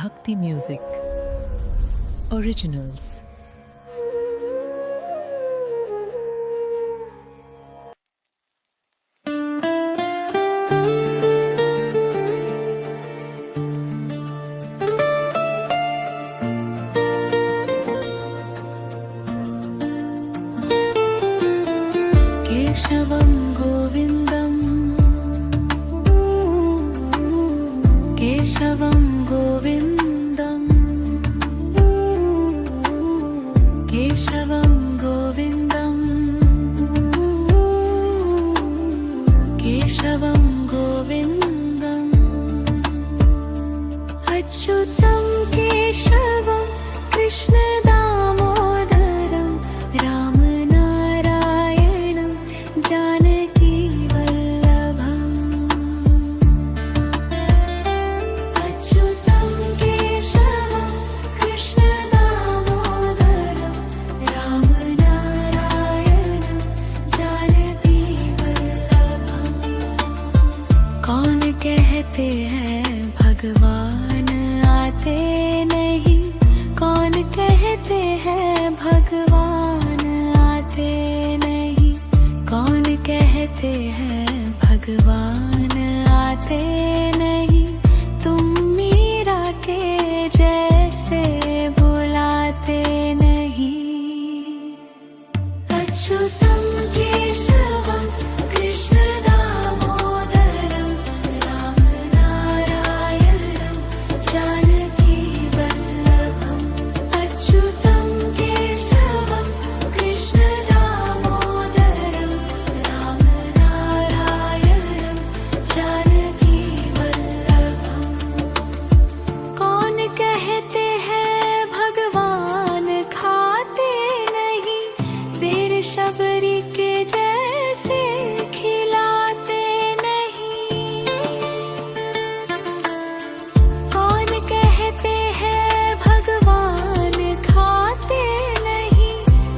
Bhakti Music Originals. केशवं गोविन्दं केशवं गोविन्दं केशवं गोविन्दं केशवं गोविन्दम् अच्युतं केशवं कृष्णदामोदरं रामनारायणं जानकीवल्लभम् अच्युतं केशवं कृष्णदामोदरं रामनारायणं जानकीवल्लभम् कौन कहते हैं भगवान आते नहीं, कौन कहते हैं भगवान आते नहीं, कौन कहते हैं भगवान आते नहीं, तुम मीरा के जैसे बुलाते नहीं। अच्युतं केशवं कृष्णदामोदरं रामनारायणं जानकीवल्लभम् अच्युतं केशवं कृष्णदामोदरं रामनारायणं जानकीवल्लभम् कौन कहते हैं भगवान खाते नहीं, बेर शबरी के जैसे खिलाते नहीं, कौन कहते हैं भगवान खाते नहीं,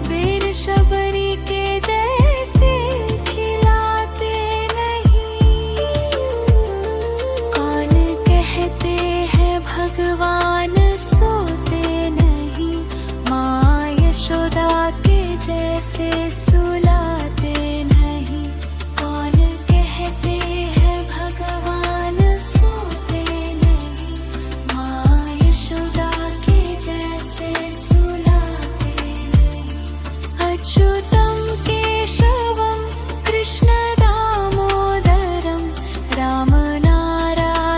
बेर शबरी के जैसे खिलाते नहीं, कौन कहते हैं भगवान सोते नहीं, माँ यशोदा के जैसे सुलाते नहीं, कौन कहते हैं भगवान सोते नहीं, माँ यशोदा के जैसे सुलाते नहीं। अच्युतं केशवं कृष्णदामोदरं रामनारायणं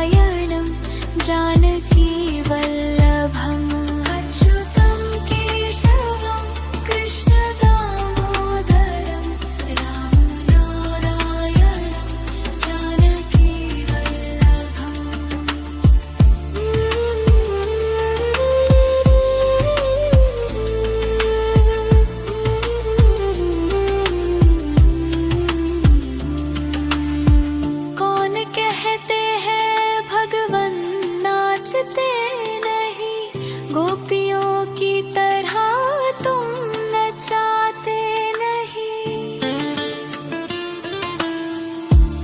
जानकीवल्लभम् अच्युतं केशवं कृष्णदामोदरं रामनारायणं जानकीवल्लभम् कौन कहते हैं भगवन नाचते नहीं, गोपियों की तरह तुम नचाते नहीं,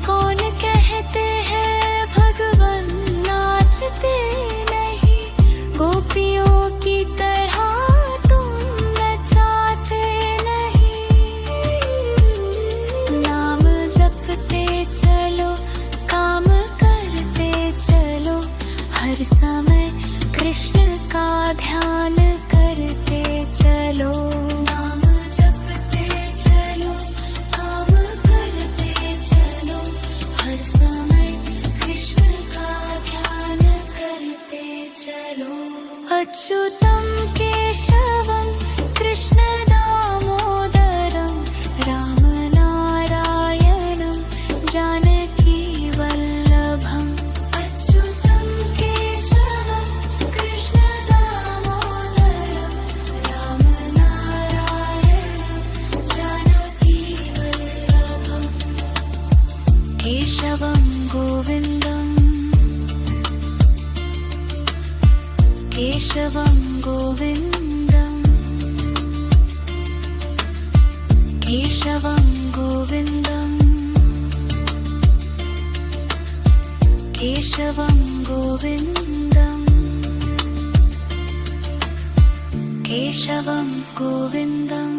कौन कहते हैं भगवन नाचते नहीं, गोपियों की तरह तुम नचाते नहीं, नाम जपते चलो काम करते चलो, हर समय कृष्ण का ध्यान करते चलो, नाम जपते चलो काम करते चलो, हर समय कृष्ण का ध्यान करते चलो। अच्युतं केशवं कृष्णदामोदरं रामनारायणं जानकीवल्लभम् अच्युतं केशवं कृष्णदामोदरं रामनारायणं जानकीवल्लभम् केशवं गोविन्दं केशवं गोविन्दं केशवं गोविन्दं केशवं गोविन्दम् केशवं गोविन्दम्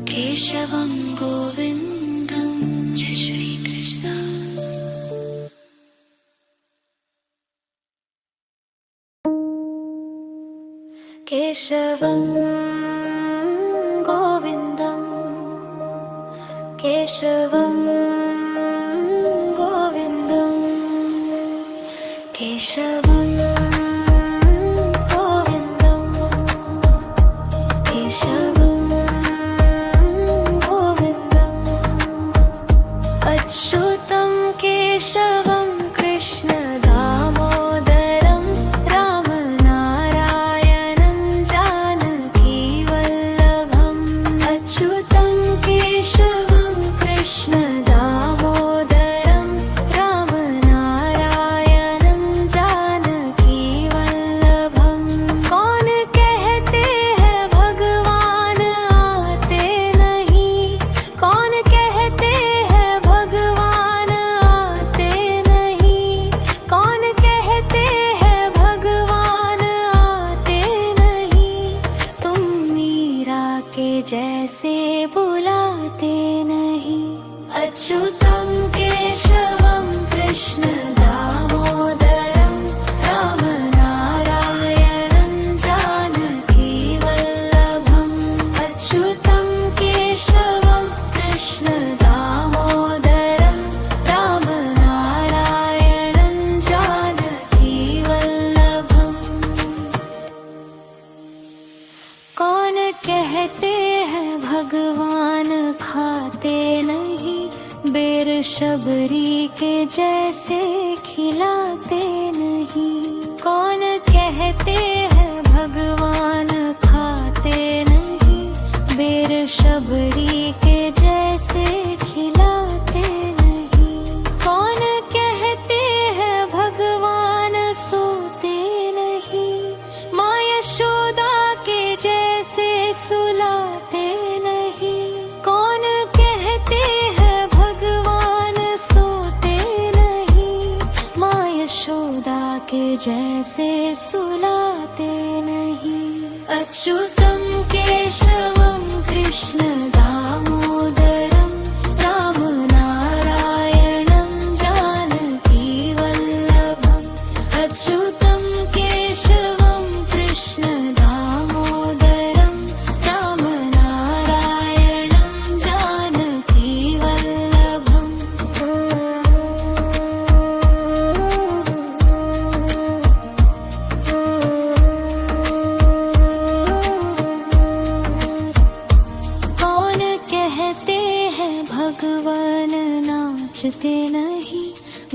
केशवं गोविन्दम्। जय श्री कृष्ण। केशवं गोविन्दम् केशवं गोविन्दम् केशवं गोविन्दम् केशवं गोविन्दम् अच्युतं केशवं कृष्ण दामोदरं रामनारायणं जानकी वल्लभम् अच्युतं केशवं कृष्ण दामोदरं रामनारायणं जानकी वल्लभम्। कौन कहते हैं भगवान आते नहीं, कौन कहते हैं भगवान आते नहीं, कौन कहते हैं भगवान आते नहीं। तुम मीरा के जैसे बुलाते नहीं। अच्युतं केशवं कृष्ण दामोदरं रामनारायणं जानकी वल्लभम् अच्युतं केशवं कृष्ण दामोदरं रामनारायणं जानकी वल्लभम्। कौन कहते हैं भगवान खाते नहीं, बेर शबरी के जैसे खिलाते नहीं। कौन कहते हैं भगवान खाते नहीं, बेर शबरी के जैसे खिलाते नहीं। कौन कहते हैं भगवान सोते नहीं, माँ यशोदा के जैसे सुलाते नहीं। कौन कहते हैं भगवान सोते नहीं, माँ यशोदा के जैसे सुलाते नहीं। अच्युतं केशवं कृष्ण दामोदरं रामनारायणं जानकी वल्लभम् अच्युतं केशवं कृष्ण दामोदरं रामनारायणं जानकी वल्लभम्। कौन कहते हैं भगवान नाचते नहीं,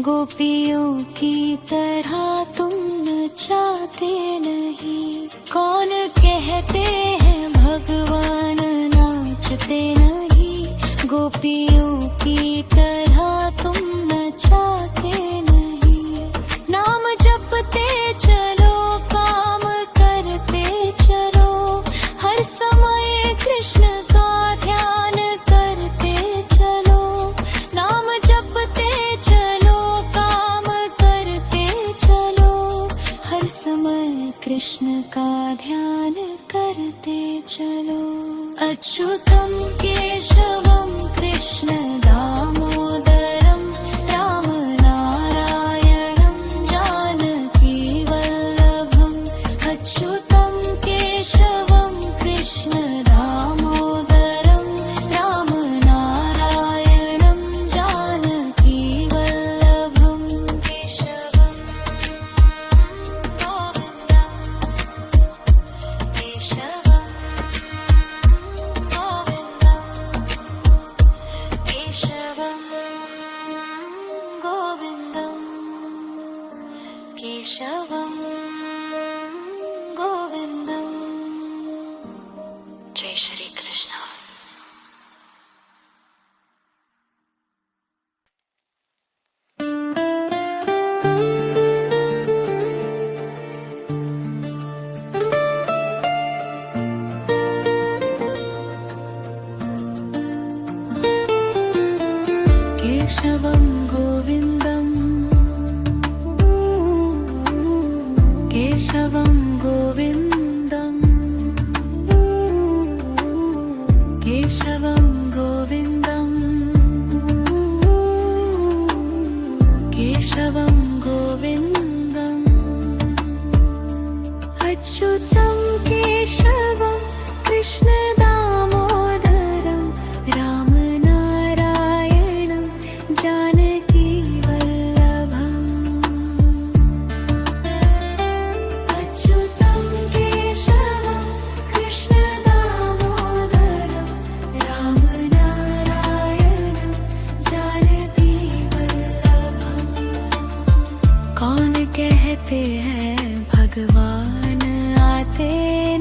गोपियों की तरह तुम नचाते नहीं। कौन कहते हैं भगवान नाचते नहीं, गोपियों की तरह तुम नचाते नहीं। नाम जपते चलो काम करते चलो, हर समय कृष्ण का ध्यान करते चलो। नाम जपते चलो काम करते चलो, हर समय कृष्ण का ध्यान करते चलो। अच्युतं केशवं कृष्ण दामोदरं रामनारायणं जानकी वल्लभम् अच्युतं केशवं कृष्ण दामोदरं रामनारायणं जानकी वल्लभम्। केशवं गोविन्दं केशवं गोविन्दं केशवं गोविन्दं केशवं गोविन्दम्। जय श्री कृष्ण। केशवं गोविन्दम् केशवं गोविन्दम् केशवं गोविन्दम् केशवं गोविन्दम् अच्युतं केशवं कृष्णदामोदरं रामनारायणं जानकीवल्लभम् अच्युतं केशवं कृष्णदामोदरं रामनारायणं जानकीवल्लभम् कौन कहते हैं भगवान आते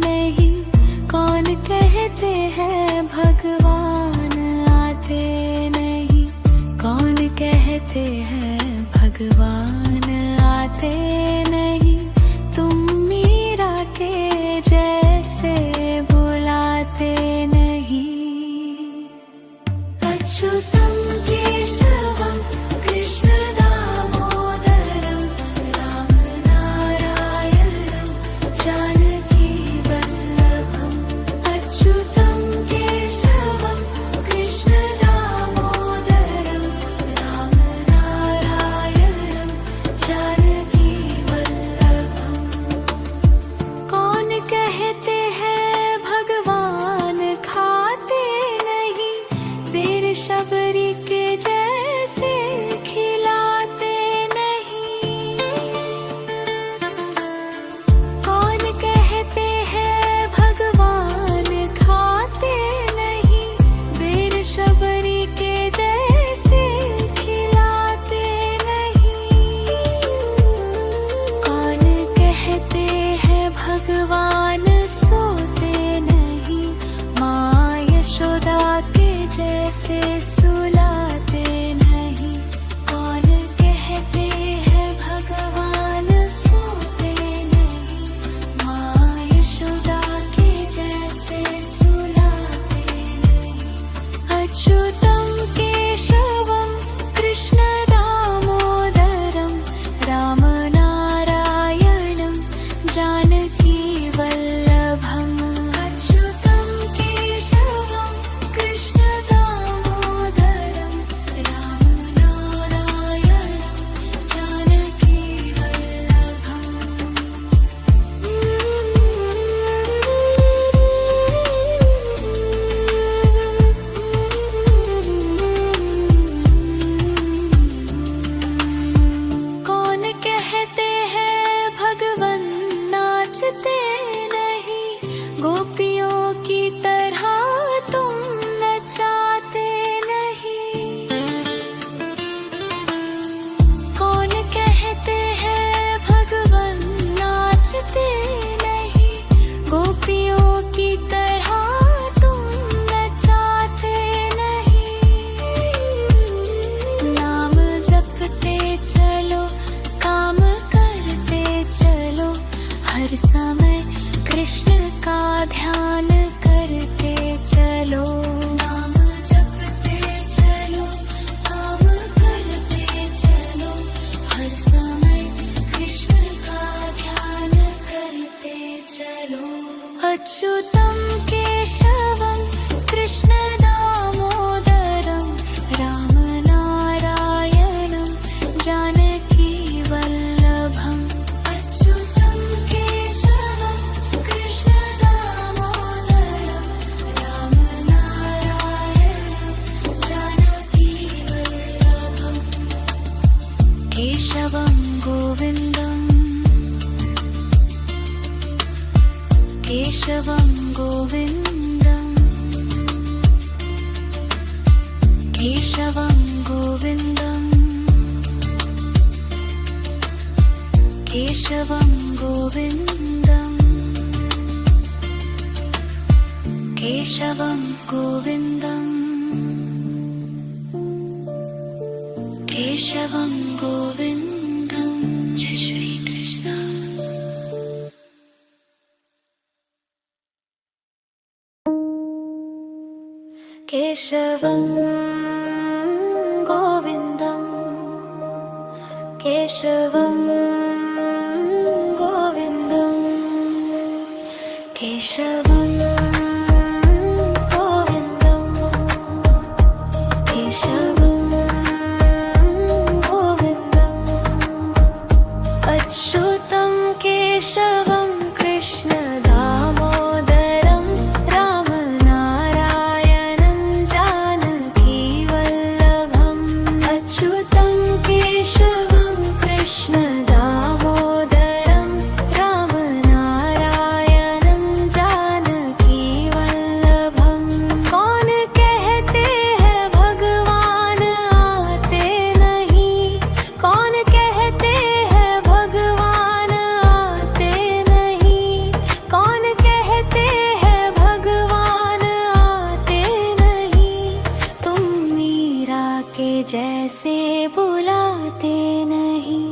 नहीं कौन कहते हैं भगवान आते नहीं कौन कहते हैं भगवान आते नहीं तुम मीरा के जैसे बुलाते नहीं अच्युतं केशवं कृष्णदामोदरं रामनारायणं जानकीवल्लभम् अच्युतं केशवं कृष्णदामोदरं रामनारायणं जानकीवल्लभम् कौन कहते हैं भगवान खाते नहीं देर शबरी के जैसे खिलाते नहीं कौन कहते हैं भगवान खाते नहीं देर शबरी के जैसे खिलाते नहीं कौन कहते हैं भगवान सोते नहीं माँ यशोदा के जैसे सुलाते नहीं कौन कहते हैं भगवान सोते नहीं माँ यशोदा के जैसे सुलाते नहीं अच्युतं केशवं कृष्णदामोदरं रामनारायणं जानकीवल्लभम् अच्युतं केशवं कृष्णदामोदरं रामनारायणं जानकीवल्लभम् कौन कहते हैं भगवन नाचते नहीं गोपियों की तरह तुम नचाते नहीं कौन कहते हैं भगवन नाचते नहीं गोपियों की तरह तुम नचाते नहीं नाम जपते चलो काम करते चलो हर समय कृष्ण का ध्यान करते चलो नाम जपते चलो काम करते चलो हर समय कृष्ण का ध्यान करते चलो अच्युतं केशवं कृष्णदामोदरं रामनारायणं जानकीवल्लभम् अच्युतं केशवं कृष्णदामोदरं रामनारायणं जानकीवल्लभम् केशवं गोविन्दम् केशवं गोविन्दम् केशवं गोविन्दम् केशवं गोविन्दम् केशवं गोविन्दम् केशवं गोविन्दम् जय श्री कृष्ण केशवं गोविन्दं केशवं गोविन्दम् अच्युतं केशवं कृष्ण दामोदरं रामनारायणं जानकी वल्लभम् अच्युतं केशवं कृष्ण दामोदरं रामनारायणं जानकी वल्लभम् कौन कहते हैं भगवान आते नहीं कौन कहते हैं भगवान आते नहीं कौन कहते हैं भगवान आते नहीं तुम मीरा के जैसे बुलाते नहीं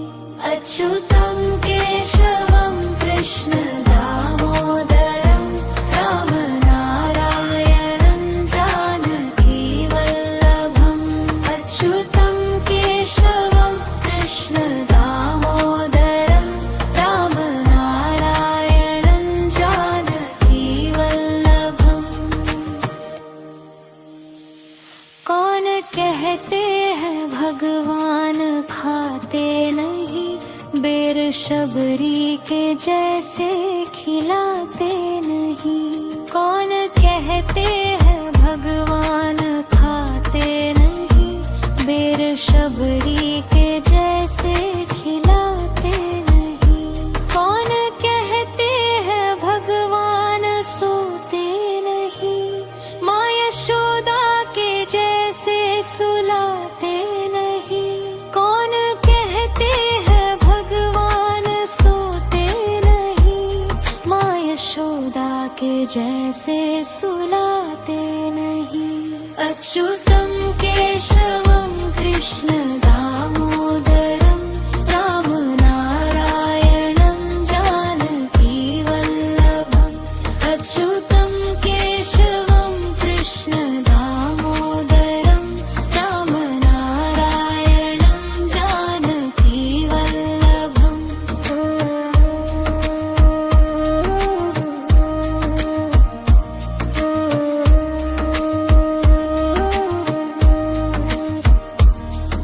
अच्युतं केशवं कृष्ण दामोदरं रामनारायणं जानकी वल्लभम् अच्युतं केशवं कृष्ण दामोदरं रामनारायणं जानकी वल्लभम् कौन कहते हैं भगवान खाते नहीं बेर शबरी के जैसे खिलाते नहीं कौन कहते हैं भगवान खाते नहीं बेर शबरी के जैसे खिलाते नहीं कौन कहते हैं भगवान सोते नहीं माँ यशोदा के जैसे सुलाते नहीं कौन कहते हैं भगवान सोते नहीं माँ यशोदा के जैसे सुलाते नहीं अच्युतं केशवं कृष्ण दामोदरं रामनारायणं जानकी वल्लभम् अच्युतं केशवं कृष्ण दामोदरं रामनारायणं जानकी वल्लभम्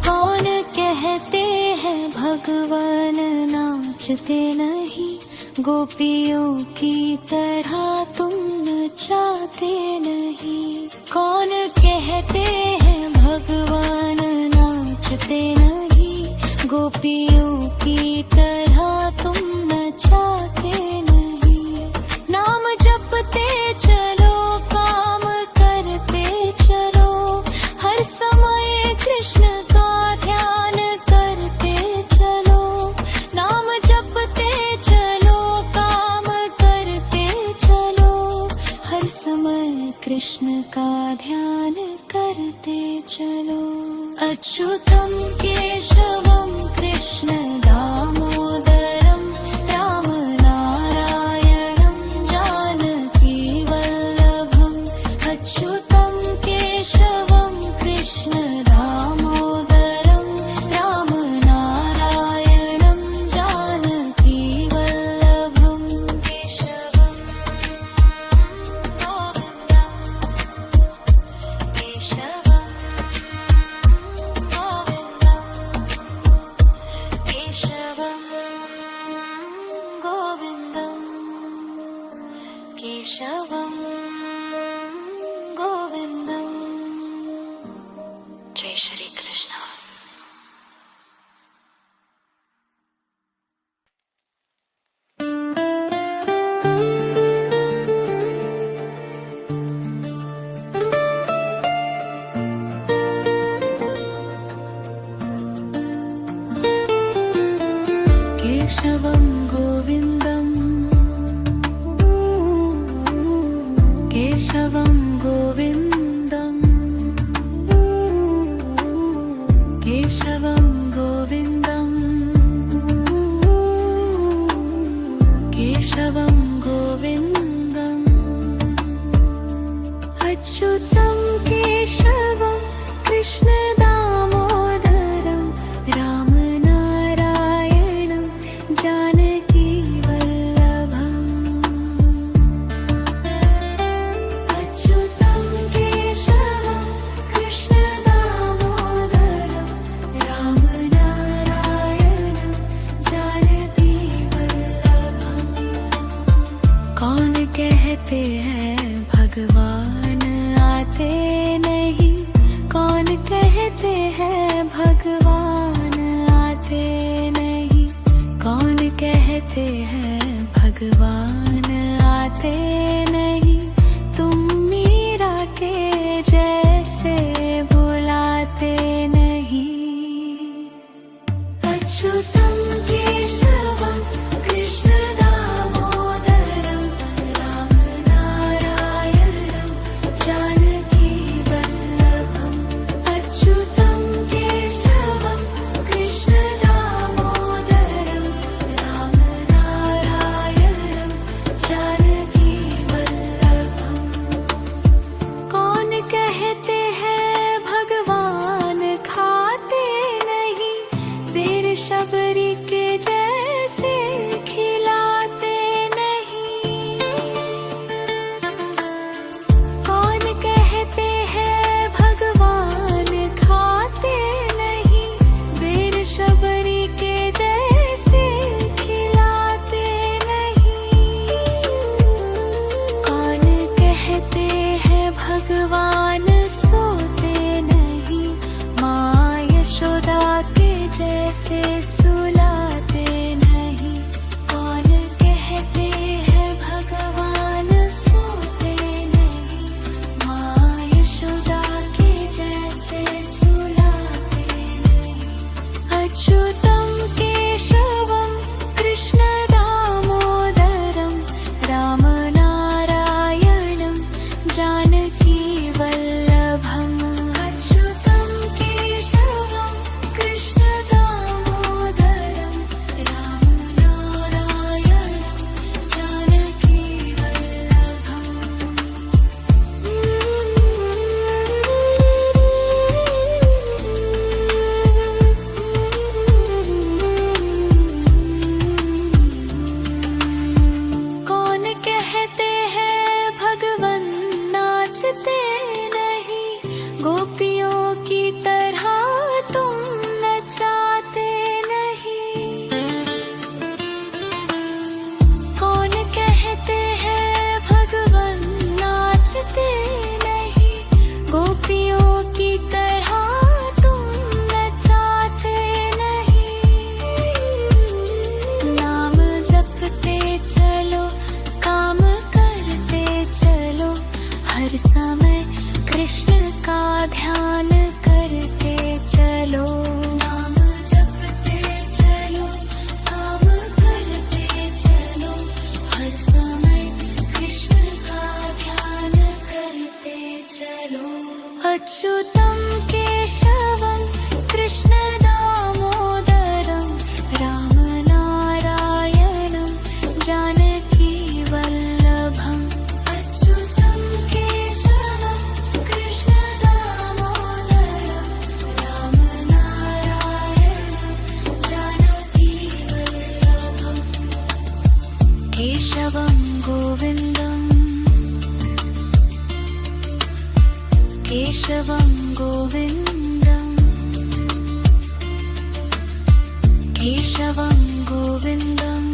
कौन कहते हैं भगवान नाचते नहीं गोपियों की तरह तुम नचाते नहीं कौन कहते हैं भगवान नाचते नहीं गोपियों की तरह तुम नचाते नहीं नाम जपते चलो काम करते चलो हर समय कृष्ण का ध्यान करते चलो नाम जपते चलो काम करते चलो हर समय कृष्ण का ध्यान करते चलो अच्युतं केशवं कृष्ण दामोदरं रामनारायणं जानकी वल्लभम् अच्युतं केशवं कृष्ण दामोदरं रामनारायणं जानकी वल्लभम् केशवं गोविन्दं केशवं गोविन्दं केशवं गोविन्दं केशवं गोविन्दं जय श्री कृष्ण केशवं गोविन्दं केशवं गोविन्दं केशवं गोविन्दं केशवं गोविन्दम् अच्युतं केशवं कृष्ण दामोदरं रामनारायणं जानकी वल्लभम् अच्युतं केशवं कृष्ण दामोदरं रामनारायणं जानकी कहते हैं भगवान आते नहीं, तुम मीरा के जैसे बुलाते नहीं। अच्युतम केशवम कृष्ण दामोदरम राम नारायणम जानकी वल्लभम। अच्युतम केशवम कृष्ण दामोदरम राम नारायणम जानकी वल्लभम। कौन कहते हैं भगवान खाते नहीं, बेर शबरी के जैसे खिलाते नहीं। कौन कहते हैं भगवान खाते नहीं, बेर शबरी के जैसे खिलाते नहीं। कौन कहते हैं भगवान सोते नहीं, माँ यशोदा के जैसे सुलाते नहीं। कौन कहते हैं भगवान सोते नहीं, माँ यशोदा के जैसे सुलाते नहीं। अच्युतम केशवम कृष्ण दामोदरम राम नारायणम जानकी वल्लभम। अच्युतम केशवम कृष्ण दामोदरम राम नारायणम जानकी वल्लभम। कौन कहते हैं भगवन नाचते नहीं, गोपियों की तरह तुम नचाते नहीं। कौन कहते हैं भगवन नाचते नहीं, गोपियों की तरह तुम नचाते नहीं। नाम जपते चलो काम करते चलो, हर समय कृष्ण का ध्यान करते चलो। नाम जपते चलो काम करते चलो, हर समय कृष्ण का ध्यान करते चलो। अच्युतम केशवम कृष्ण दामोदरम राम नारायणम जानकी वल्लभम। अच्युतम केशवम कृष्ण दामोदरम राम नारायणम जानकी वल्लभम। केशवम गोविंदम केशवम गोविंदम केशवम गोविंदम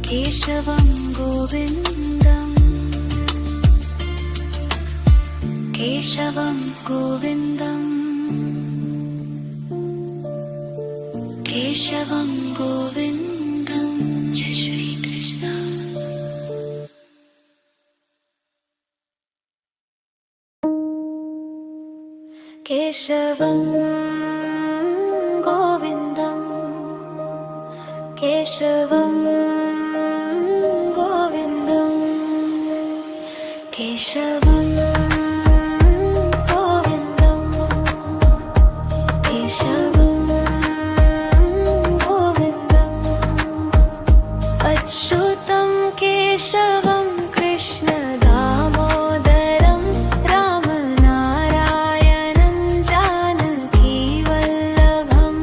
केशवम गोविंदम केशवम गोविंदम केशवम गोविंदम। जय श्री कृष्ण। केशवं गोविन्दं केशवं गोविन्दं केशवं गोविन्दं केशवं गोविन्दम् अच्युतं केशवं कृष्ण दामोदरं राम नारायणं जानकी वल्लभम्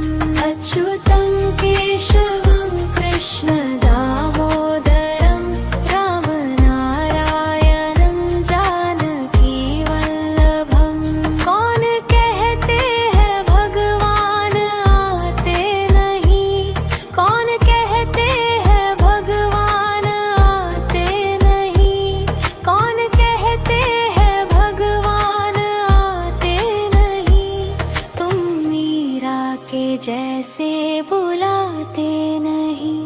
अच्युतं केशवं कृष्ण दामोदरं राम नारायणं जानकी वल्लभम्। कौन कहते हैं भगवान आते नहीं, कौन कहते हैं भगवान आते नहीं, कौन कहते हैं भगवान आते नहीं। तुम मीरा के जैसे बुलाते नहीं।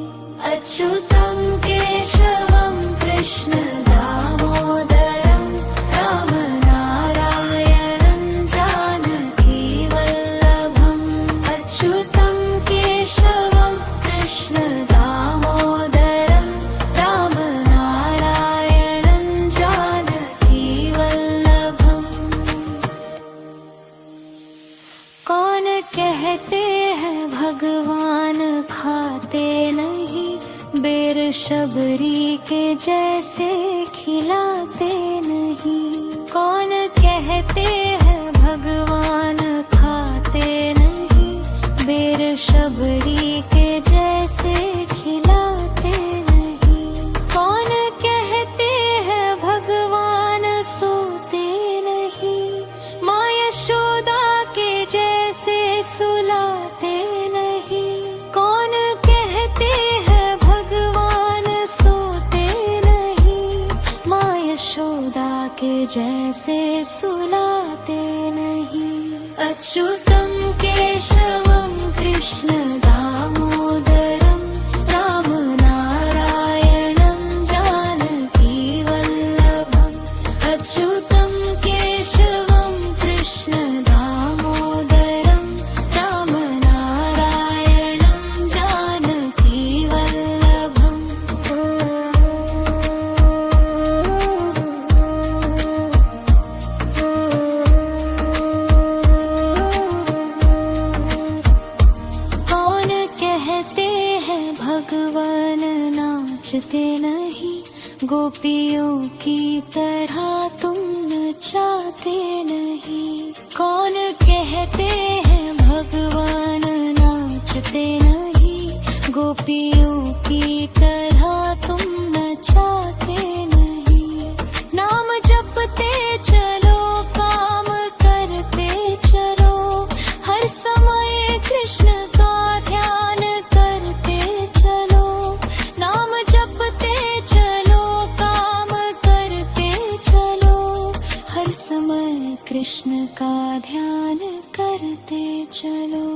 अच्युतं केशवं कृष्ण दामोदरं राम नारायणं जानकी वल्लभम्। अच्युतं केशवं कृष्ण दामोदरं राम नारायणं जानकी वल्लभम्। कौन कहते हैं भगवान खाते नहीं, बेर शबरी के जैसे खिलाते नहीं। कौन कहते हैं भगवान खाते नहीं, बेर शबरी के जैसे खिलाते नहीं। कौन कहते हैं भगवान सोते नहीं, माँ यशोदा के जैसे सुलाते नहीं। कौन कहते हैं भगवान सोते नहीं, माँ यशोदा के जैसे सुलाते नहीं। अच्युतं केशवं कृष्ण दामोदरं राम नारायणं जानकी वल्लभम्। अच्युतं केशवं कृष्ण दामोदरं राम नारायणं जानकी वल्लभम्। कौन कहते हैं भगवान नाचते नहीं, गोपियों की तरह तुम नचाते नहीं। कौन कहते हैं भगवान नाचते नहीं, गोपियों की तरह तुम नचाते नहीं। नाम जपते चलो काम करते चलो, हर समय कृष्ण का ध्यान करते चलो। नाम जपते चलो काम करते चलो, हर समय कृष्ण का ध्यान करते चलो।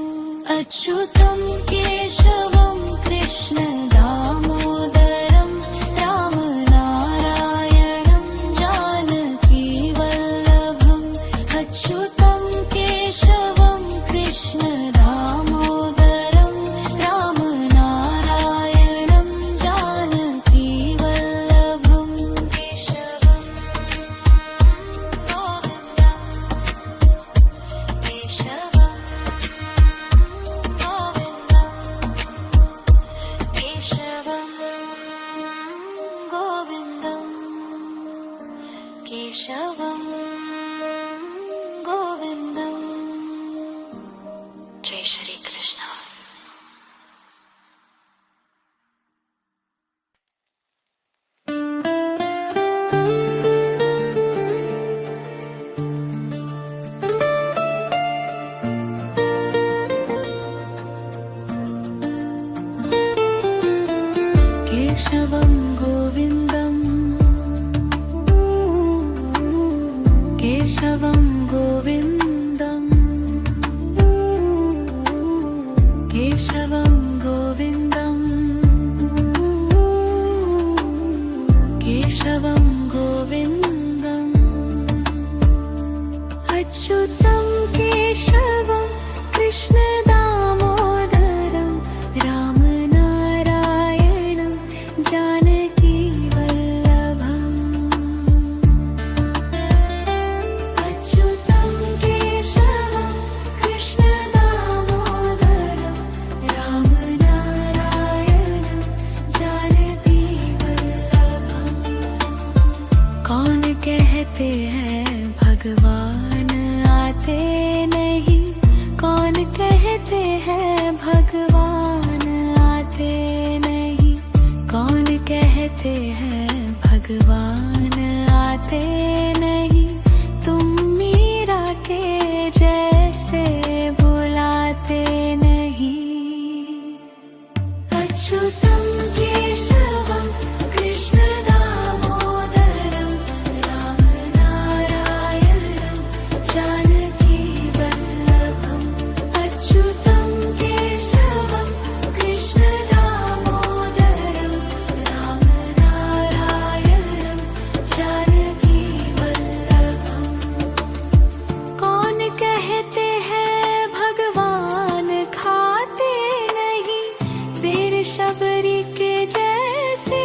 अच्युतं केशवं कृष्ण दामोदरं राम नारायणं जानकी वल्लभम्। अच्युतं केशवं कृष्ण दामोदरं राम नारायणं जानकी वल्लभम्। केशवं गोविन्दं केशवं गोविन्दं केशवं गोविन्दं केशवं गोविन्दं। जय श्री कृष्ण। केशवं गोविन्दं केशवं गोविन्दं केशवं गोविन्दं केशवं गोविन्दम्। अच्युतं केशवं कृष्ण दामोदरं राम नारायणं जानकी वल्लभम्। अच्युतं केशवं कृष्ण दामोदरं राम नारायणं जानकी वल्लभम्। कौन कहते हैं भगवान आते नहीं, कौन कहते हैं भगवान आते नहीं। कौन कहते हैं भगवान आते नहीं, तुम मीरा के जैसे बुलाते नहीं। अच्युतं केशवं कृष्ण दामोदरं राम नारायणं जानकी वल्लभम्। अच्युतं केशवं शबरी के जैसे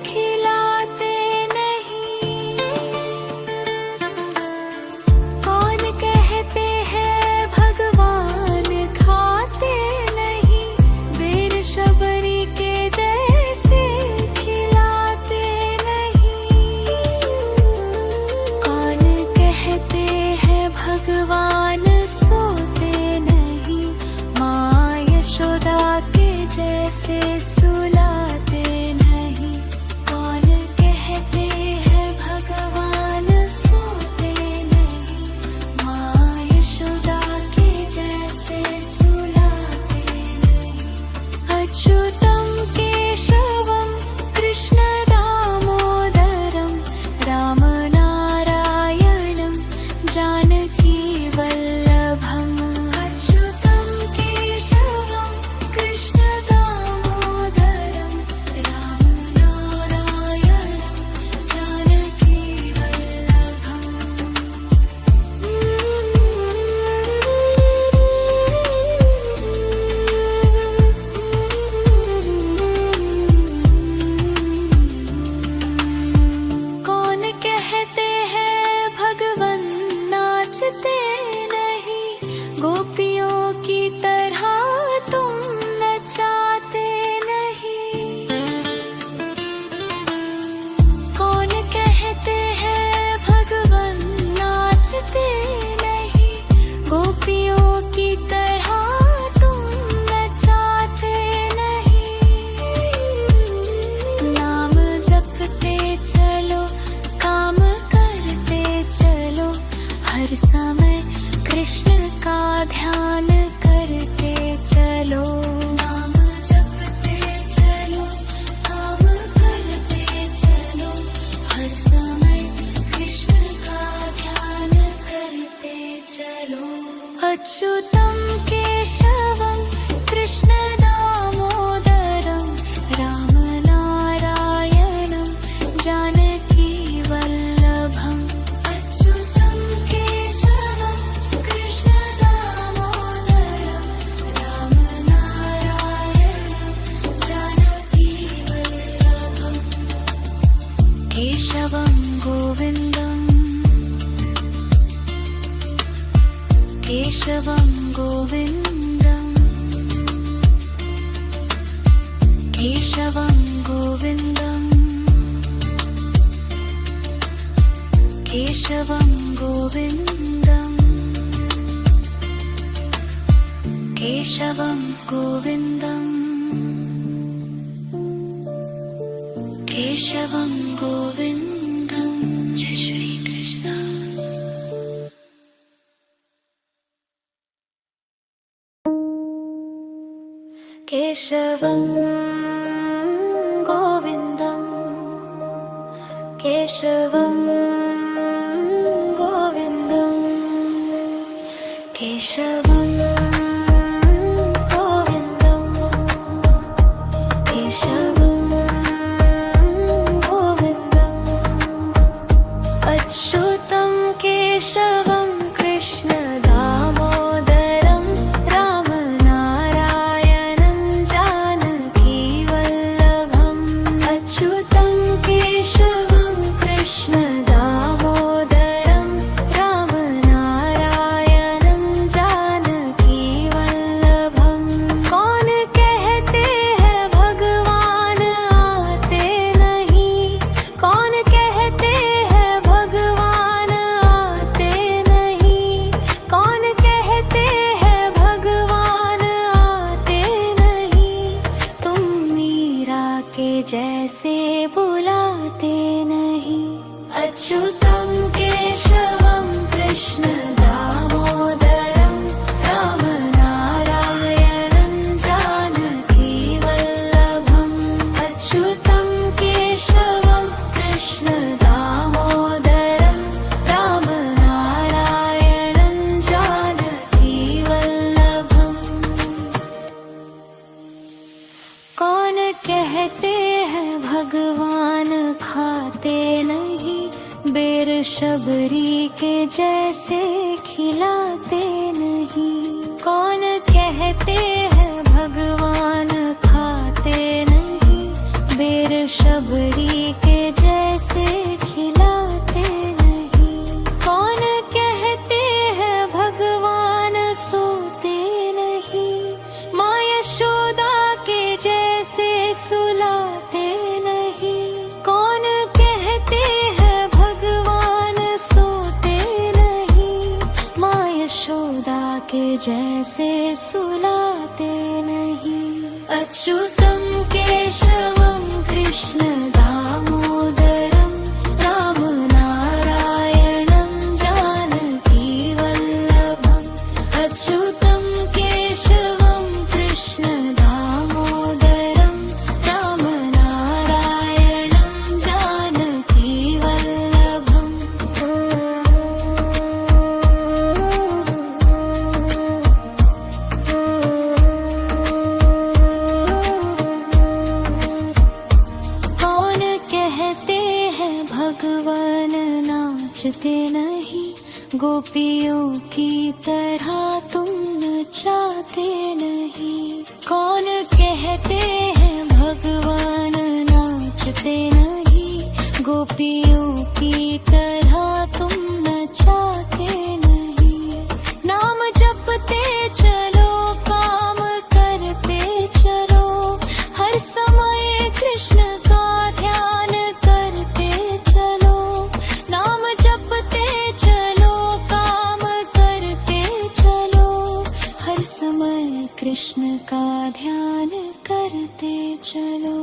खिलाते नहीं। कौन कहते हैं भगवान खाते नहीं, बेर शबरी के जैसे खिलाते नहीं। कौन कहते हैं भगवान सोते नहीं, माँ यशोदा के जैसे सुलाते नहीं। कौन कहते हैं भगवान सोते नहीं, माँ यशोदा के जैसे सुलाते नहीं। अच्युतं केशवं कृष्ण दामोदरं रामनारायणं जानकी वल्लभम्। अच्युतं केशवं कृष्ण दामोदरं रामनारायणं जानकी वल्लभम्। कौन कहते हैं भगवन नाचते नहीं, गोपियों की तरह तुम नचाते नहीं। कौन कहते हैं भगवन नाचते नहीं, गोपियों की तरह तुम नचाते नहीं। नाम जपते चलो, काम करते चलो, हर समय कृष्ण का ध्यान करते चलो। नाम जपते चलो, काम करते चलो, हर समय कृष्ण का ध्यान करते चलो। अच्युतं केशवं कृष्ण दामोदरं रामनारायणं जानकी वल्लभम्। अच्युतं केशवं कृष्ण दामोदरं रामनारायणं जानकी वल्लभम्। केशवं गोविन्दम्, केशवं गोविन्दम्, केशवं गोविन्दम्, केशवं गोविन्दम्, केशवं गोविन्दम्, केशवं गोविन्दम्। जय श्री कृष्ण। केशवं गोविन्दम्, केशवं गोविन्दम्, केशवं गोविन्दम्, केशवं गोविन्दम्। अच्युतं केशवं कृष्ण दामोदरं रामनारायणं जानकी वल्लभम्। अच्युतं केशवं कृष्ण दामोदरं रामनारायणं जानकी वल्लभम्। कौन कहते हैं भगवान आते नहीं, कौन कहते हैं भगवान आते नहीं, कौन कहते हैं भगवान आते नहीं। तुम मीरा के जैसे बुलाते नहीं। अच्युतं केशवं कृष्ण दामोदरं रामनारायणं जानकी वल्लभम्। अच्युतं केशवं कृष्ण दामोदरं रामनारायणं जानकी वल्लभम्। कौन कहते हैं भगवान खाते नहीं, बेर शबरी के जैसे खिलाते नहीं। कौन कहते हैं भगवान खाते से सुलाते नहीं। अच्युतम केशवम कृष्ण दामोदरम राम नारायणं जानकी वल्लभम। अच्युतम केशवम कृष्ण दामोदरम राम नारायणं जानकी वल्लभम। कौन कहते हैं भगवान नाचते नहीं, गोपियों की तरह तुम नचाते नहीं। कौन कहते हैं भगवान नाचते नहीं, गोपियों की तरह तुम नचाते नहीं। नाम जपते चलो काम करते चलो, हर समय कृष्ण का ध्यान करते चलो। नाम जपते चलो काम करते चलो, हर समय कृष्ण का ध्यान करते चलो।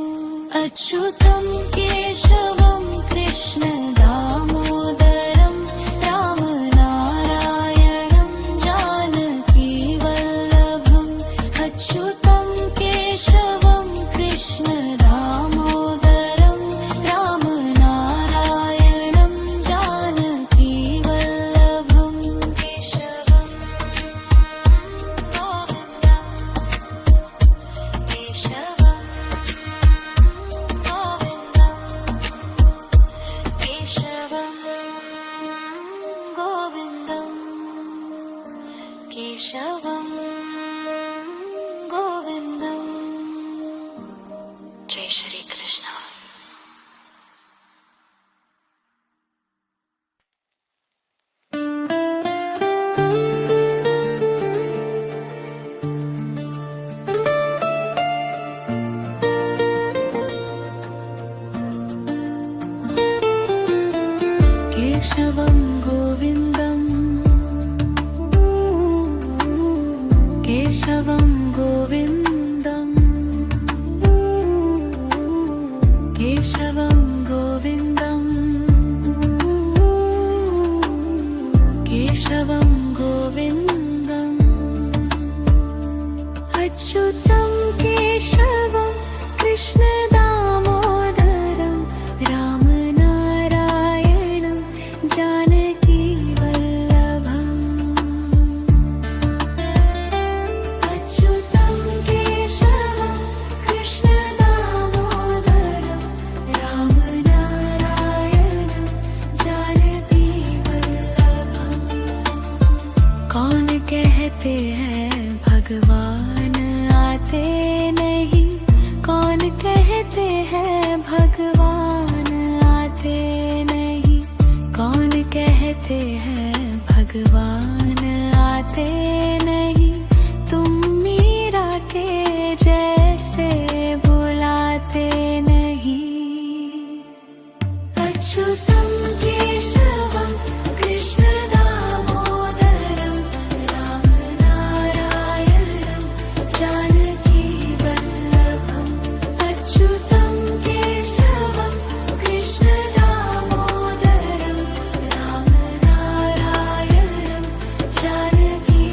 अच्युतम केशवम कृष्ण दामोदरम राम नारायणं जानकी वल्लभम। अच्युतम केशवम कृष्ण दामोदरम राम नारायणं जानकी वल्लभम। केशवम गोविन्दम केशवम गोविन्दम केशवम गोविन्दम केशवम गोविन्दम। जय श्री कृष्ण। केशवं गोविन्दं केशवं गोविन्दं केशवं गोविन्दं केशवं गोविन्दम्। अच्युतं केशवं कृष्ण दामोदरं राम नारायणं जानकी वल्लभम्। अच्युतं केशवं कृष्ण दामोदरं राम नारायणं जानकी वल्लभम्। कौन कहते हैं भगवान आते नहीं, कौन कहते हैं भगवान आते नहीं। कौन कहते हैं भगवान आते नहीं, तुम मीरा के जैसे बुलाते नहीं। अच्युतम केशवं कृष्ण दामोदरं राम नारायणं जानकी वल्लभम्। अच्युतं केशवं कृष्ण दामोदरं राम नारायणं जानकी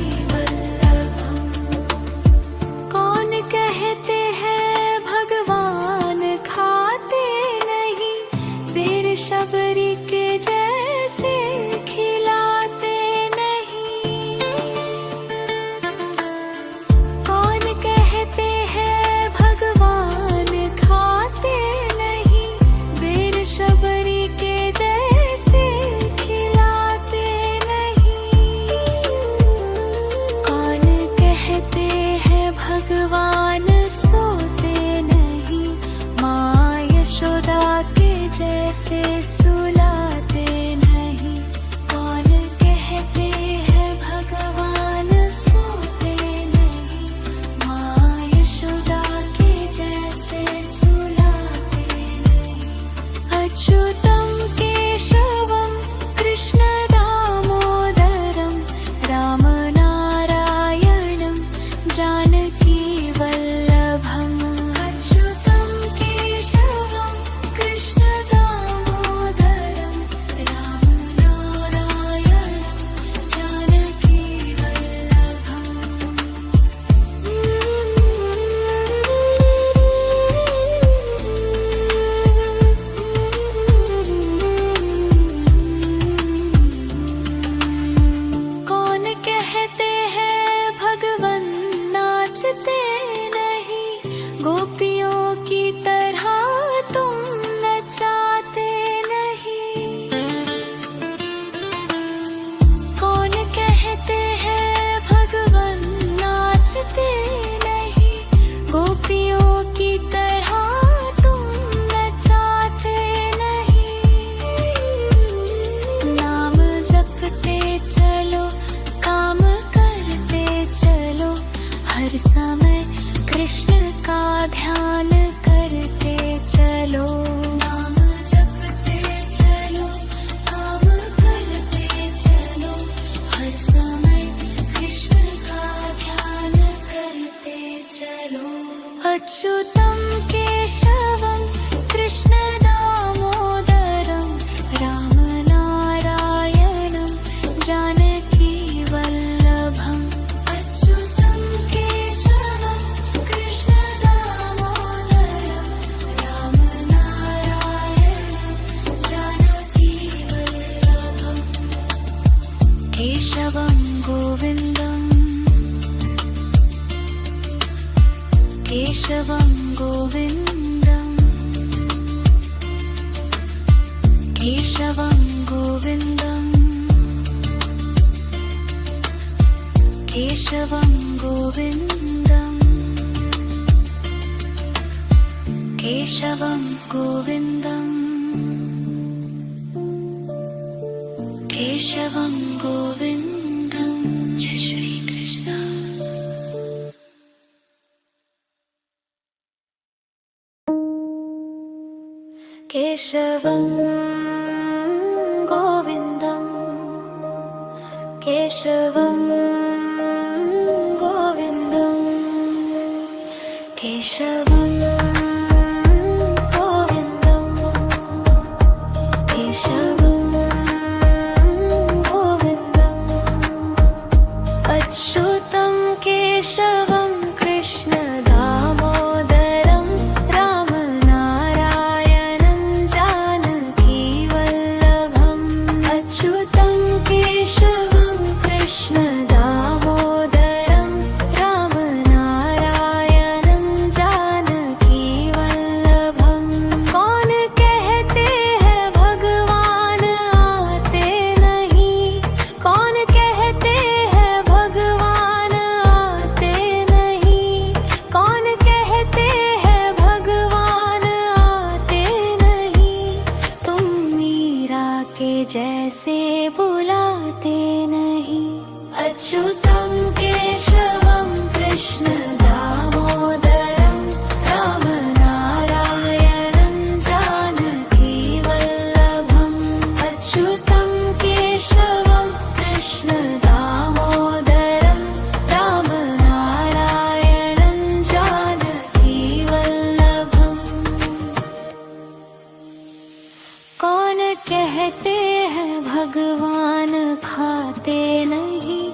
की तरह तुम नचाते नहीं, नाम जपते चलो, काम करते चलो, हर समय कृष्ण का ध्यान करते चलो। नाम जपते चलो, काम करते चलो, हर समय कृष्ण का ध्यान करते चलो। अच्युतं केशवं कृष्ण दामोदरं रामनारायणं जानकी वल्लभम्। अच्युतं केशवं कृष्ण दामोदरं रामनारायणं जानकी वल्लभम्। केशवं गोविन्दम्, केशवं गोविन्दम्, केशवं गोविन्दम्, केशवं गोविन्दम्, केशवं गोविन्दम्, केशवं गोविन्दम्। जय श्री कृष्ण। केशवं गोविन्दं, केशवं गोविन्दं, केशवं गोविन्दं, केशवं गोविन्दम्। अच्युतं केशवं कृष्ण दामोदरं रामनारायणं जानकी वल्लभम्। अच्युतं केशवं कृष्ण दामोदरं रामनारायणं जानकी वल्लभम्। कौन कहते हैं भगवान आते नहीं, कौन कहते हैं भगवान आते नहीं, कौन कहते हैं भगवान आते नहीं। तुम मीरा के जैसे बुलाते नहीं। अच्युतं केशवं कृष्ण दामोदरं रामनारायणं जानकी वल्लभम्। अच्युतं केशवं कृष्ण दामोदरं रामनारायणं जानकी वल्लभम्। कौन कहते हैं भगवान खाते नहीं,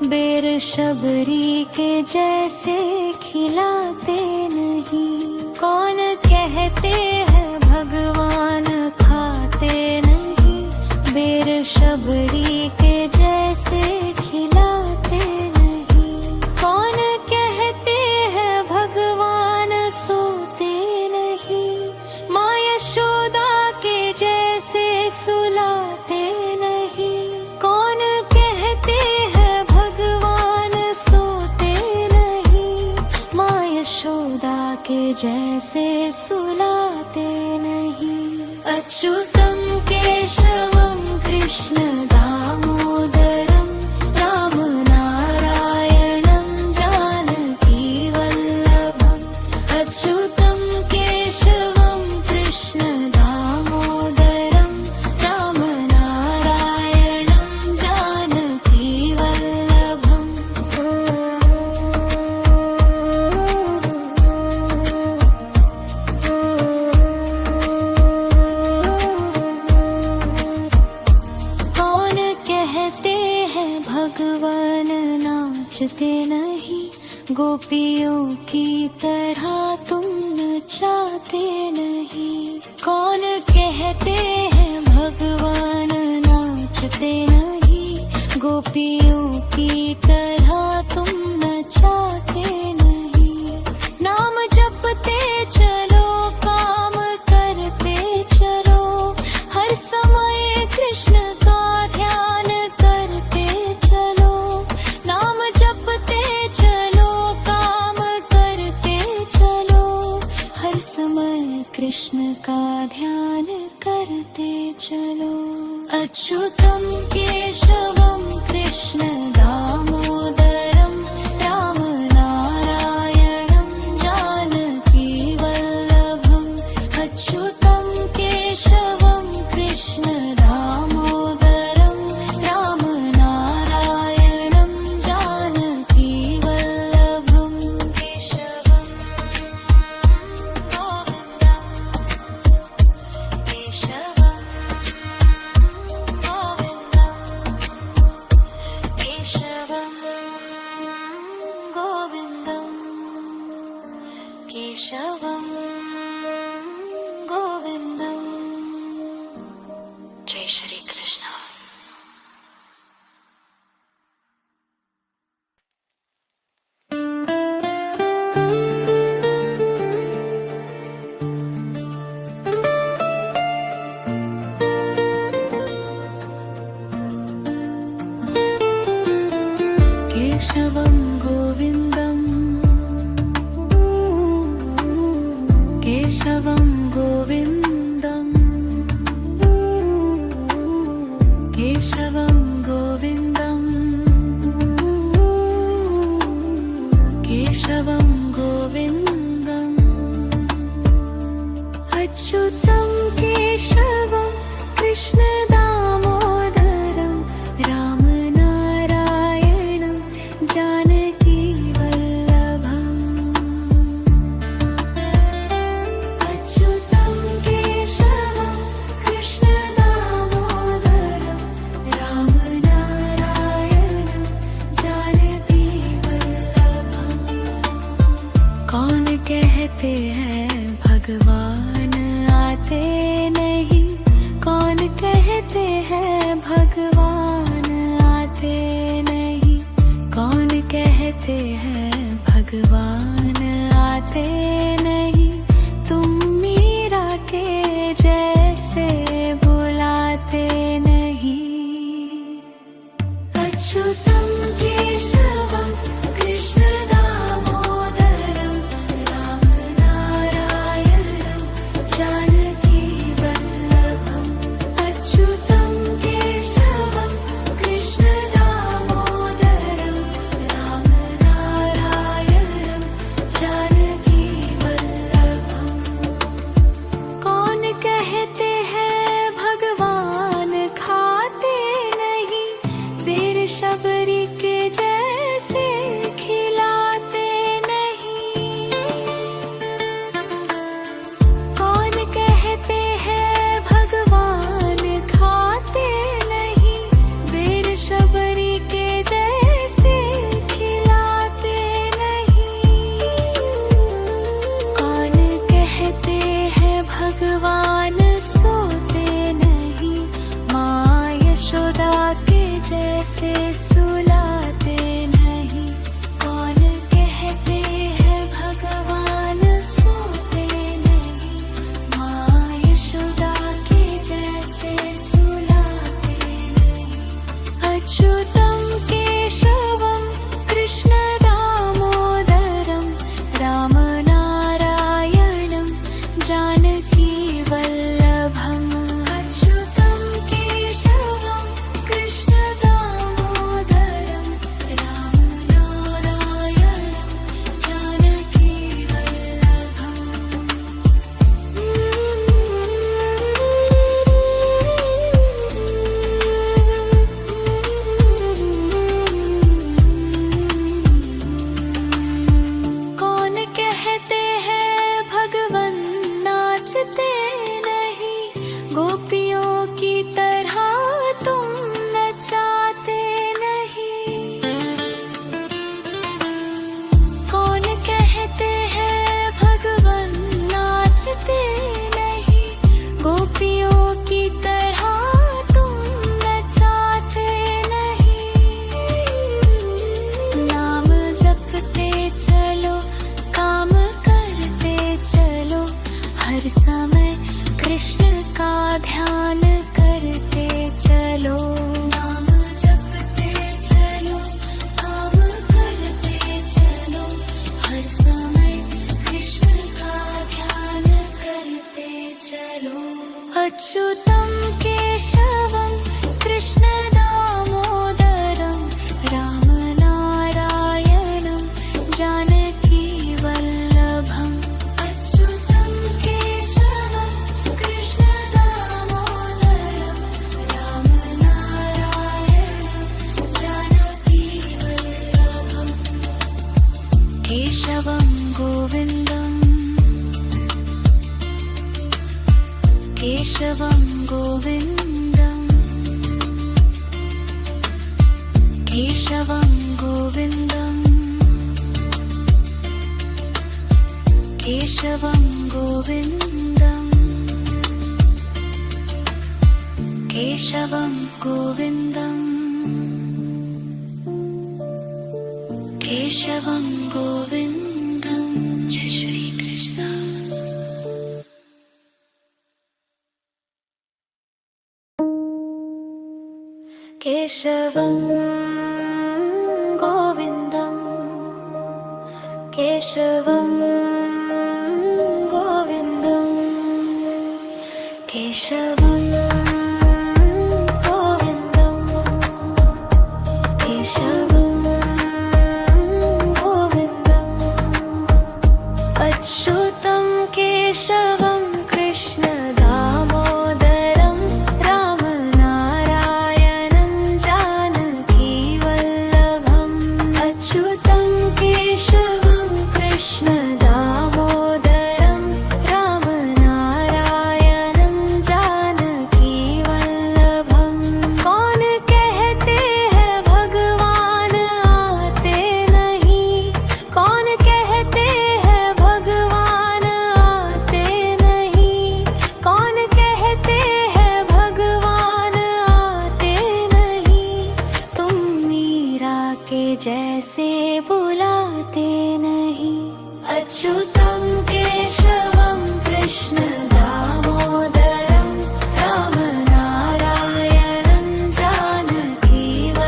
बेर शबरी के जैसे खिलाते नहीं। कौन कहते हैं भगवान खाते नहीं, बेर शबरी के जैसे खिलाते नहीं। कौन कहते हैं भगवान सोते नहीं, माँ यशोदा के जैसे सुलाते नहीं। कौन कहते हैं भगवान सोते नहीं, माँ यशोदा के जैसे सुलाते नहीं। अच्युतं केशवं कृष्ण दामोदरं रामनारायणं जानकी वल्लभम्। अच्युतं केशवं कृष्ण दामोदरं रामनारायणं जानकी वल्लभम्। कौन कहते हैं भगवान नाचते नहीं, गोपियों की तरह तुम नचाते नहीं। कौन कहते हैं भगवान नाचते नहीं, गोपियों की तरह तुम नचाते नहीं। नाम जपते चलो, काम करते चलो, हर समय कृष्ण का ध्यान करते चलो। नाम जपते चलो, काम करते चलो, समय कृष्ण का ध्यान करते चलो। अच्युतम केशवम कृष्ण दामोदरम राम नारायणं जानकी वल्लभम। अच्युतम केशवम कृष्ण दामोदरम राम नारायणं जानकी वल्लभम। केशवम गोविन्दम केशवम गोविन्दम केशवम गोविन्दम केशवम गोविन्दम। जय श्री कृष्ण। केशवं गोविन्दं केशवं गोविन्दं केशवं गोविन्दं केशवं गोविन्दम्। अच्युतं केशवं कृष्ण दामोदरं राम नारायणं जानकी वल्लभम्। अच्युतं केशवं कृष्ण दामोदरं राम नारायणं जानकी वल्लभम्। कौन कहते हैं भगवान आते नहीं, कौन कहते हैं भगवान आते नहीं, कौन कहते हैं भगवान आते नहीं। तुम मीरा के जैसे बुलाते नहीं। अच्युतं केशवं कृष्ण दामोदरं राम नारायणं जानकी वल्लभम्। अच्युतं केशवं कृष्ण दामोदरं राम नारायणं जानकी अच्युतं केशवं कृष्णदामोदरं रामनारायणं जानकीवल्लभम् अच्युतं केशवं कृष्णदामोदरं रामनारायणं जानकीवल्लभम् केशवं गोविन्दम् केशवं गोविन्दम् केशवं गोविन्दम् केशवं गोविन्दम् केशवं गोविन्दम् केशवं गोविन्दम् जय श्री कृष्ण केशवं गोविन्दं केशवं गोविन्दं केशवं गोविन्दं केशवं गोविन्दम् अच्युतं केशवं कृष्णदामोदरं रामनारायणं जानकीवल्लभम् अच्युतं केशवं कृष्णदामोदरं रामनारायणं जानकीवल्लभम् कौन कहते हैं भगवान आते नहीं कौन कहते हैं भगवान आते नहीं कौन कहते हैं भगवान आते नहीं तुम मीरा के जैसे बुलाते नहीं अच्युतं केशवं कृष्णदामोदरं रामनारायणं जानकीवल्लभम्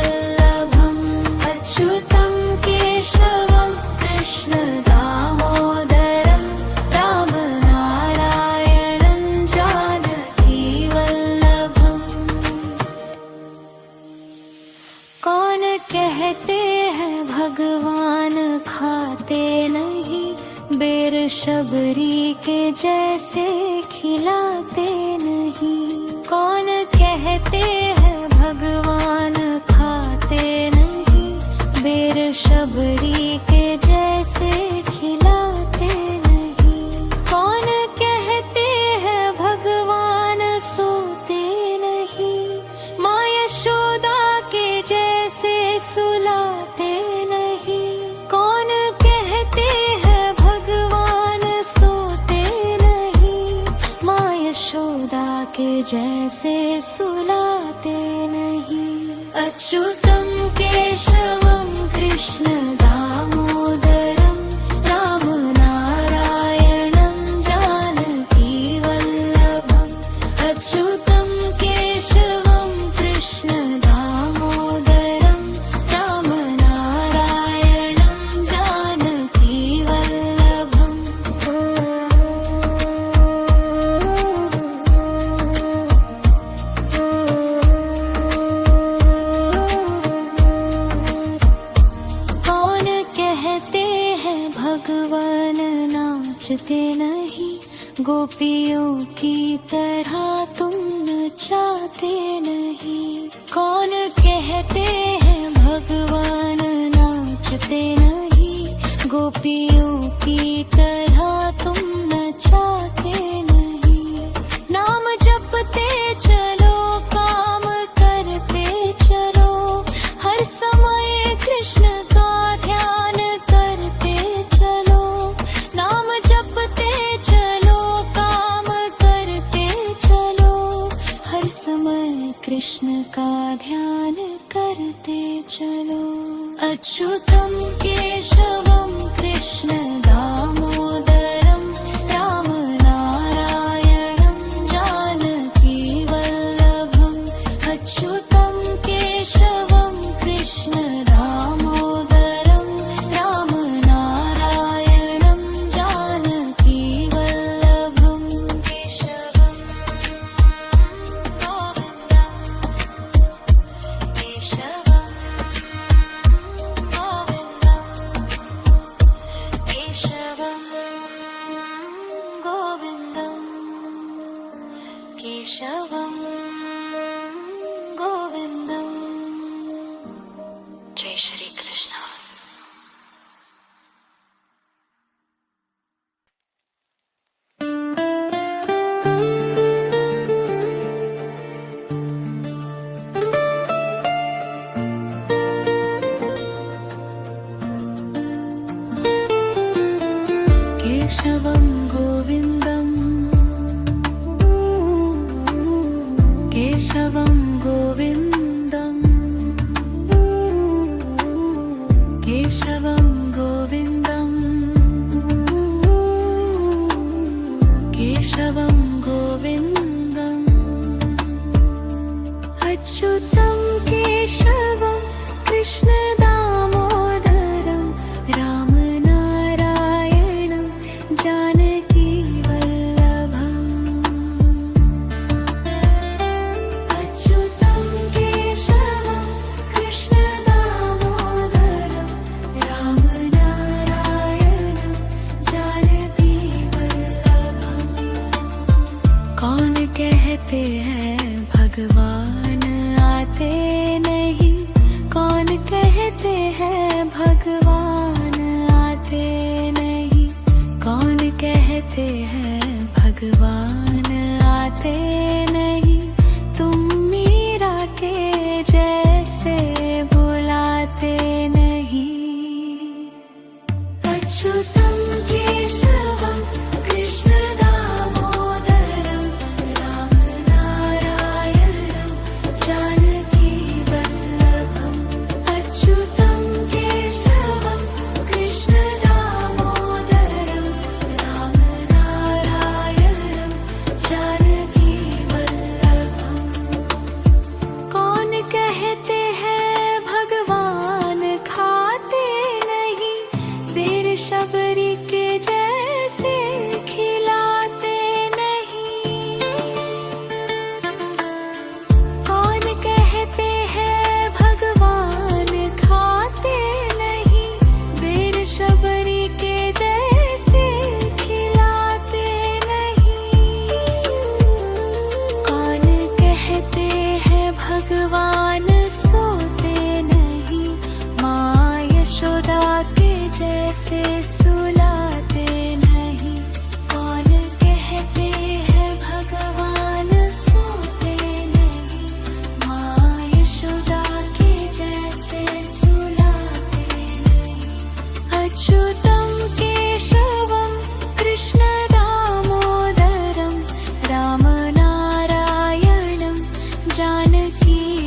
अच्युतं केशवं कृष्णदामोदरं रामनारायणं जानकीवल्लभम् कौन कहते हैं भगवान खाते नहीं बेर शबरी के जैसे खिलाते नहीं कौन कहते हैं भगवान खाते नहीं बेर शबरी के जैसे खिलाते नहीं कौन कहते हैं भगवान सोते नहीं माँ यशोदा के जैसे सुलाते नहीं कौन कहते हैं भगवान सोते नहीं माँ यशोदा के जैसे सुलाते नहीं अच्युतं केशवं कृष्णदामोदरं रामनारायणं जानकीवल्लभम् अच्युतं केशवं कृष्णदामोदरं रामनारायणं जानकीवल्लभम् कौन कहते हैं भगवान नाचते नहीं गोपियों की तरह तुम नचाते नहीं कौन कहते हैं भगवान नाचते नहीं गोपियों की तरह तुम नचाते नहीं नाम जपते चलो काम करते चलो हर समय कृष्ण का ध्यान करते चलो नाम जपते चलो काम करते चलो हर समय कृष्ण का ध्यान करते चलो अच्युतं केशवं कृष्णदामोदरं रामनारायणं जानकीवल्लभम् अच्युतं केशवं कृष्णदामोदरं रामनारायणं जानकीवल्लभम् केशवं केशवं गोविन्दं। जय श्री कृष्ण। केशवं गोविन्दं केशवं गोविन्दं केशवं गोविन्दं केशवं गोविन्दम् अच्युतं केशवं कृष्णदामोदरं रामनारायणं जानकीवल्लभम्। अच्युतं केशवं कृष्णदामोदरं रामनारायणं जानकीवल्लभम्। कौन कहते हैं भगवान आते नहीं, कौन कहते हैं भगवान आते नहीं, कौन कहते हैं भगवान आते नहीं, तुम मीरा के जैसे बुलाते नहीं। अच्युतं केशवं कृष्णदामोदरं रामनारायणं जानकीवल्लभम्। अच्युतं केशवं कृष्णदामोदरं रामनारायणं जानकीवल्लभम्। कौन कहते हैं भगवान खाते नहीं, बेर शबरी के जैसे खिलाते नहीं। कौन कहते हैं भगवान खाते नहीं, बेर शबरी के जैसे खिलाते नहीं। कौन कहते हैं भगवान सोते नहीं, माँ यशोदा के जैसे सुलाते नहीं। कौन कहते हैं भगवान सोते नहीं, माँ यशोदा के जैसे सुलाते नहीं। अच्युतं केशवं कृष्णदामोदरं रामनारायणं जानकीवल्लभम्।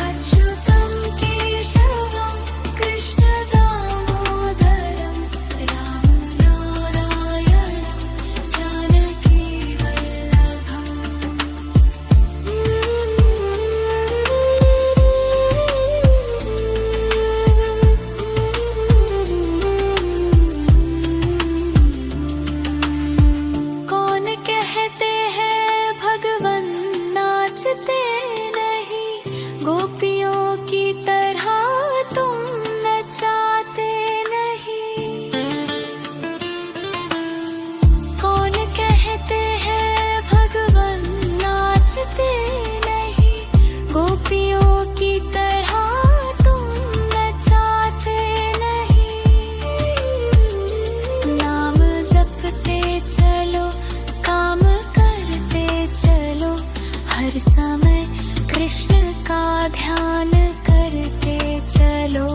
अच्युतं केशवं कृष्णदामोदरं रामनारायणं जानकीवल्लभम्। कौन कहते हैं भगवन नाचते नहीं, गोपियों की तरह तुम नचाते नहीं। कौन कहते हैं भगवन नाचते नहीं, गोपियों की तरह तुम नचाते नहीं। नाम जपते चलो, काम करते चलो, हर समय कृष्ण का ध्यान करते चलो।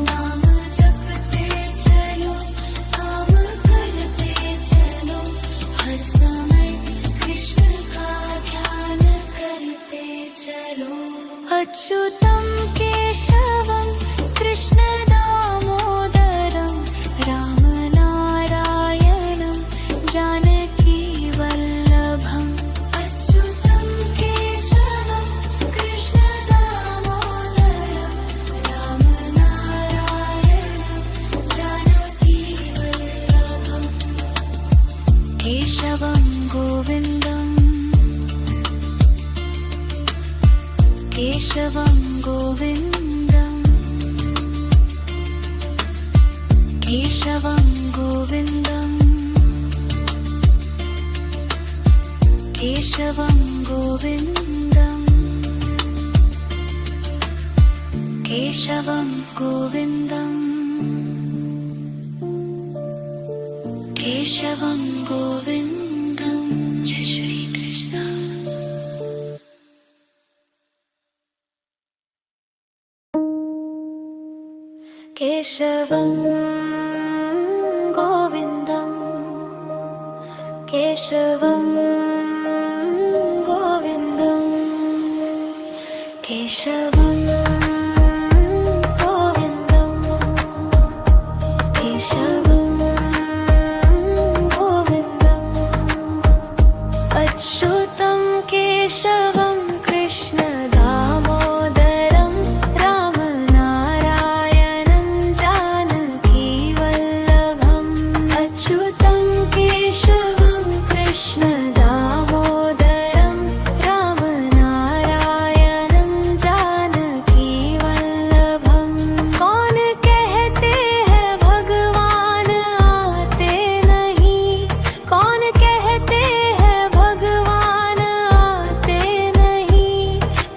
नाम जपते चलो, काम करते चलो, हर समय कृष्ण का ध्यान करते चलो। अच्युतं केशवं कृष्णदामोदरं रामनारायणं जानकीवल्लभम्। अच्युतं केशवं कृष्णदामोदरं रामनारायणं जानकीवल्लभम्। केशवं गोविन्दं केशवं गोविन्दं केशवं गोविन्दं केशवं गोविन्दम् केशवं गोविन्दम् केशवं गोविन्दम् जय श्री कृष्ण। केशवं गोविन्दम् केशवं गोविन्दम् केशवं गोविन्दम् केशवं गोविन्दम् अच्युतं केशवं कृष्ण दामोदरं रामनारायणं जानकी वल्लभम् अच्युतं केशवं कृष्ण दामोदरं रामनारायणं जानकी वल्लभम् कौन कहते हैं भगवान आते नहीं कौन कहते हैं भगवान आते नहीं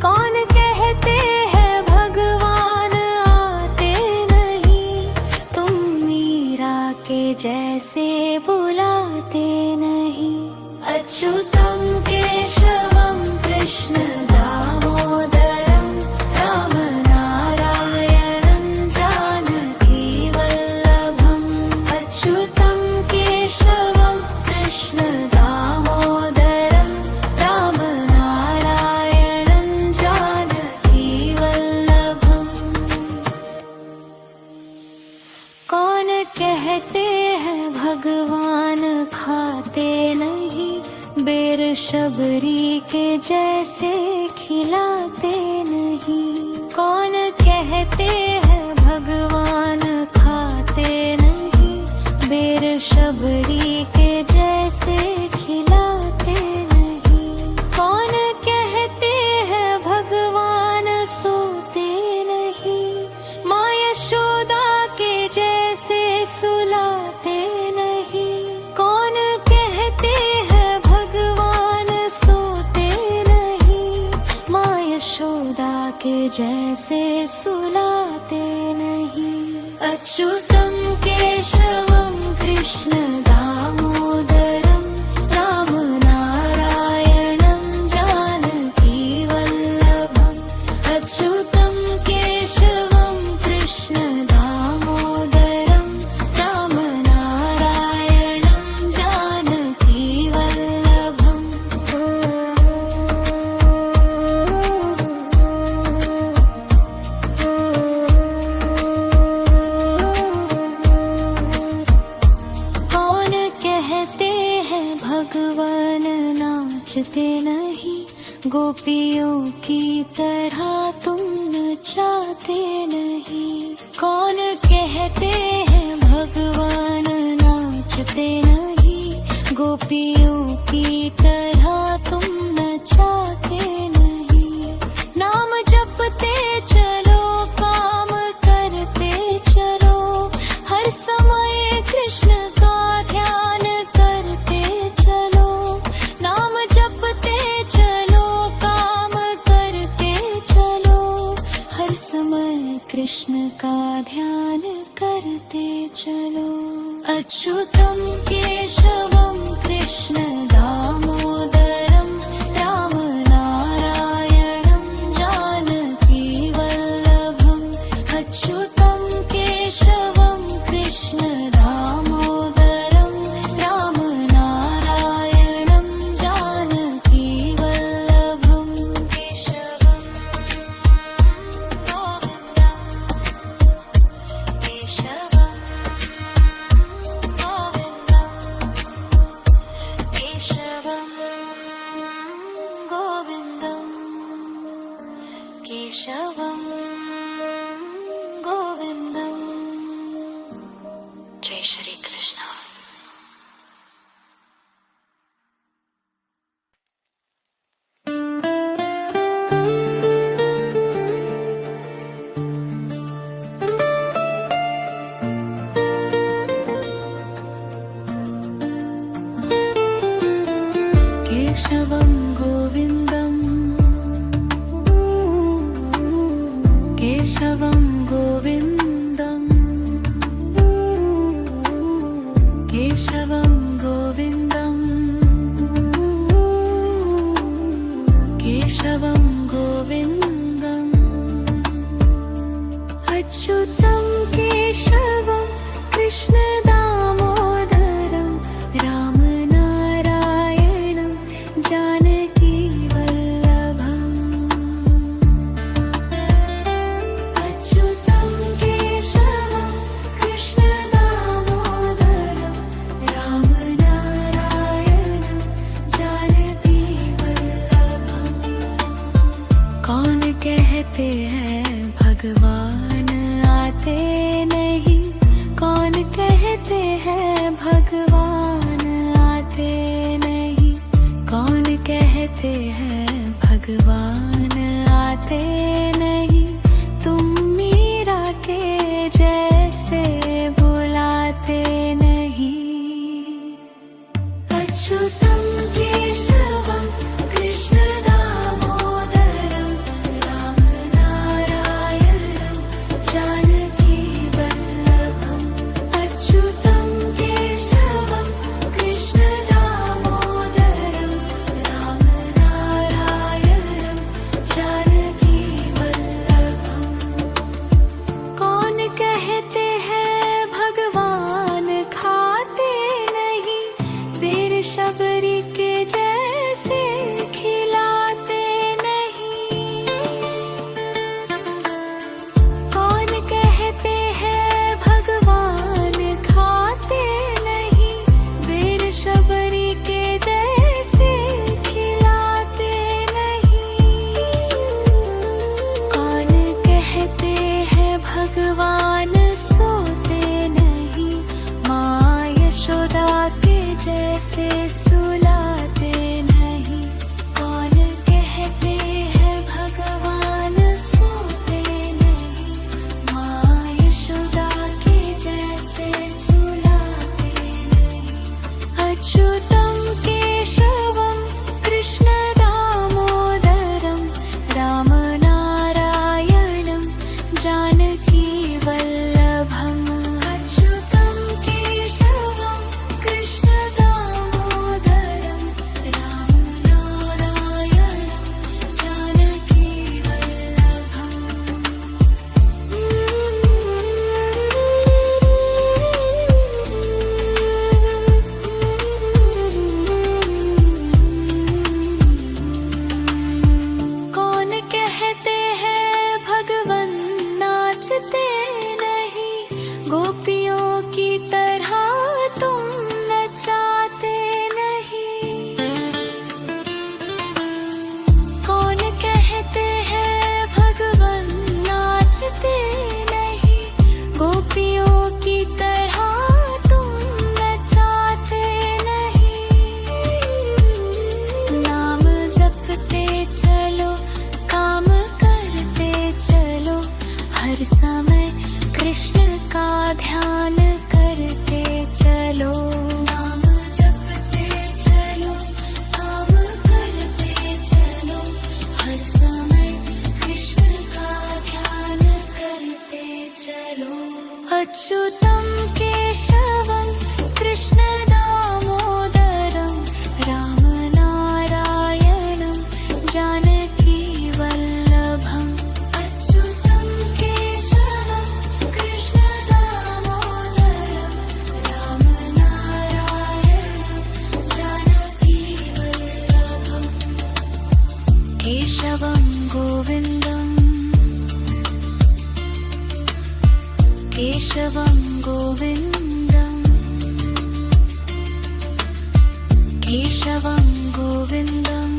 कौन कहते हैं भगवान आते नहीं तुम मीरा के जैसे बुलाते नहीं अच्युतं केशवं कृष्ण दामोदरं रामनारायणं जानकी वल्लभम् अच्युतं केशवं कृष्ण दामोदरं रामनारायणं जानकी वल्लभम् कौन कहते हैं भगवान खाते नहीं बेर शबरी के जैसे खिलाते नहीं कौन कहते हैं भगवान खाते नहीं बेर शबरी के जैसे खिलाते नहीं कौन कहते हैं भगवान सोते नहीं माँ यशोदा के जैसे सुलाते नहीं कौन कहते हैं भगवान सोते नहीं माँ यशोदा के जैसे सुलाते नहीं अच्युतं केशवं कृष्ण दामोदरं रामनारायणं जानकी वल्लभम् अच्युतं केशवं कृष्ण दामोदरं रामनारायणं जानकी वल्लभम् कौन कहते हैं भगवान नाचते नहीं गोपियों की तरह तुम नचाते नहीं कौन कहते हैं भगवान नाचते नहीं गोपियों की तरह तुम नचाते नहीं नाम जपते चलो काम करते चलो हर समय कृष्ण का ध्यान करते चलो नाम जपते चलो काम करते चलो हर समय कृष्ण का ध्यान करते चलो अच्युतं केशवं कृष्ण दामोदरं रामनारायणं जानकी वल्लभम् अच्युतं केशवं कृष्ण दामोदरं रामनारायणं जानकी वल्लभम् केशवं गोविन्दम् केशवं गोविन्दम् केशवं गोविन्दम् जय श्री कृष्ण। केशवं केशवं गोविन्दम् केशवं गोविन्दम् अच्युतं केशवं कृष्णदामोदरं रामनारायणं जानकीवल्लभम् अच्युतं केशवं कृष्णदामोदरं रामनारायणं जानकीवल्लभम् कौन कहते हैं भगवान आते नहीं कौन कहते हैं भगवान आते नहीं कौन कहते हैं भगवान आते नहीं तुम मीरा के जैसे बुलाते नहीं अच्युतं केशवं कृष्णदामोदरं रामनारायणं जानकीवल्लभम् अच्युतं केशवं कृष्णदामोदरं रामनारायणं जानकीवल्लभम् कौन कहते हैं भगवान खाते नहीं बेर शबरी के जैसे खिलाते नहीं कौन कहते हैं भगवान खाते नहीं बेर शबरी के जैसे खिलाते नहीं कौन कहते हैं भगवान सोते नहीं माँ यशोदा के जैसे सुलाते नहीं कौन कहते हैं भगवान सोते नहीं माँ यशोदा के जैसे सुलाते नहीं अच्युतं केशवं कृष्णदामोदरं रामनारायणं जानकीवल्लभम् अच्युतं केशवं कृष्णदामोदरं रामनारायणं जानकीवल्लभम् कौन कहते हैं भगवन नाचते नहीं गोपियों की तरह तुम नचाते नहीं कौन कहते हैं भगवन नाचते नहीं गोपियों की तरह तुम नचाते नहीं नाम जपते चलो काम करते चलो हर समय कृष्ण का ध्यान करते चलो नाम जपते चलो काम करते चलो हर समय कृष्ण का ध्यान करते चलो अच्युतं केशवं कृष्णदामोदरं रामनारायणं जानकीवल्लभम् अच्युतं केशवं कृष्णदामोदरं रामनारायणं जानकीवल्लभम् केशवं गोविन्दम् केशवं गोविन्दम् केशवं गोविन्दम्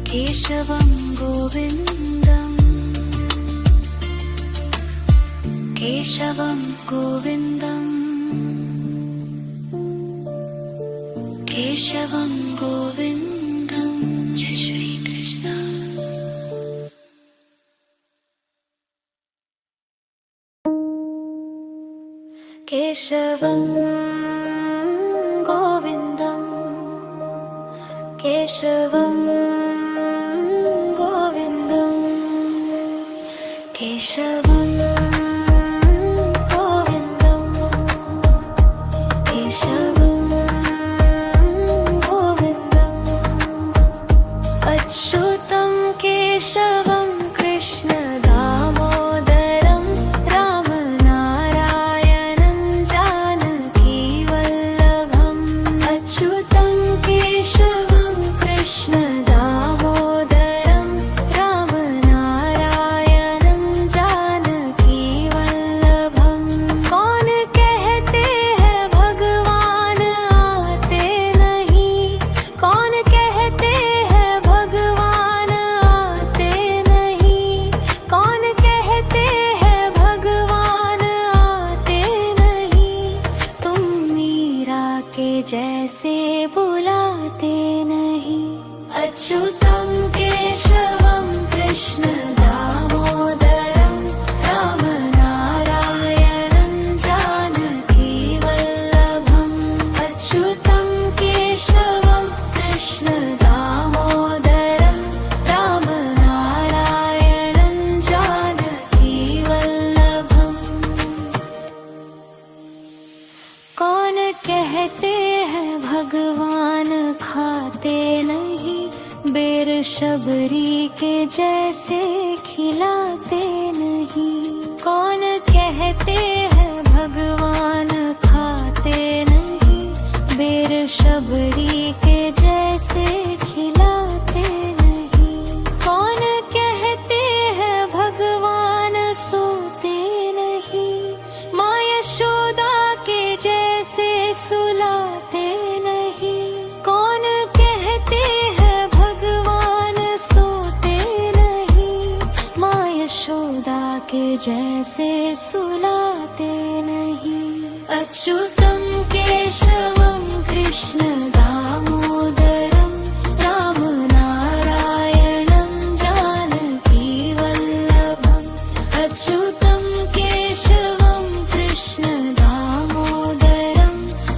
केशवं गोविन्दम् केशवं गोविन्दम् केशवं गोविन्दम् जय श्री कृष्ण केशवं गोविन्दम् केशवं गोविन्दम् केशवं गोविन्दम् जैसे बुलाते नहीं। अच्युतं केशवं कृष्ण दामोदरं राम नारायणं जानकी वल्लभम्। अच्युतं केशवं कृष्ण दामोदरं राम नारायणं जानकी वल्लभम्। कौन कहते हैं भगवान खाते नहीं, बेर शबरी के जैसे खिलाते नहीं। कौन कहते हैं भगवान खाते नहीं, बेर शबरी के जैसे खिलाते नहीं। कौन कहते हैं भगवान सोते नहीं, माँ यशोदा के जैसे सुलाते नहीं। कौन कहते हैं भगवान सोते नहीं, माँ यशोदा के जैसे सुलाते नहीं। अच्युतं केशवं कृष्ण दामोदरं राम नारायणं जानकी वल्लभम्। अच्युतं केशवं कृष्ण दामोदरं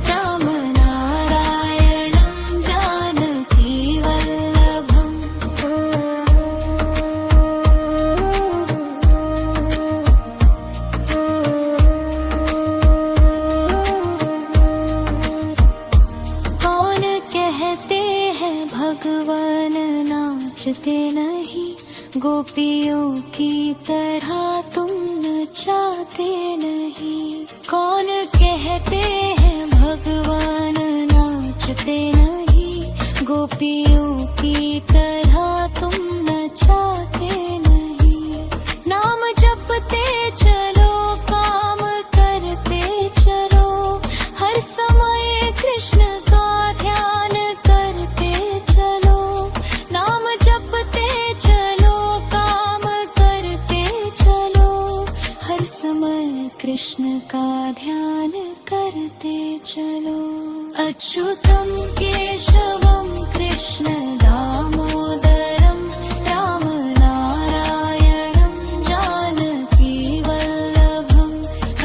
राम नारायणं जानकी वल्लभम्। कौन कहते हैं भगवान नाचते नहीं, गोपियों की तरह तुम नचाते नहीं। कौन कहते हैं भगवान नाचते नहीं, गोपियों की तरह तुम नचाते नहीं। नाम जपते चलो काम करते चलो, हर समय कृष्ण का ध्यान करते चलो। नाम जपते चलो काम करते चलो, हर समय कृष्ण का ध्यान करते चलो। अच्युतं केशवं कृष्ण दामोदरं राम नारायणं जानकी वल्लभम्।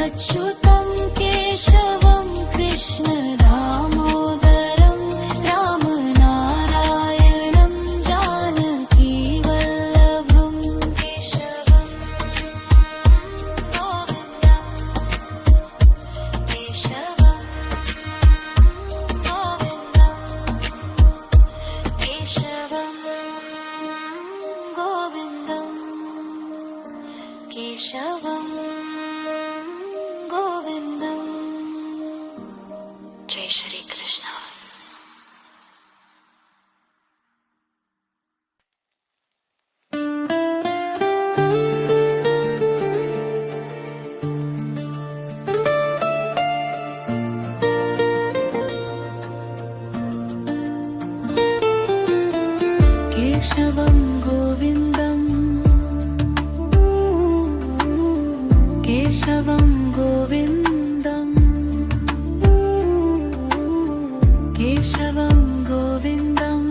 अच्युतं केशवं कृष्ण दामोदरं राम नारायणं जानकी वल्लभम्। केशवं गोविन्दं केशवं गोविन्दं केशवं गोविन्दं केशवं गोविन्दम्। जय श्री कृष्ण। केशवं गोविन्दं केशवं गोविन्दं केशवं गोविन्दं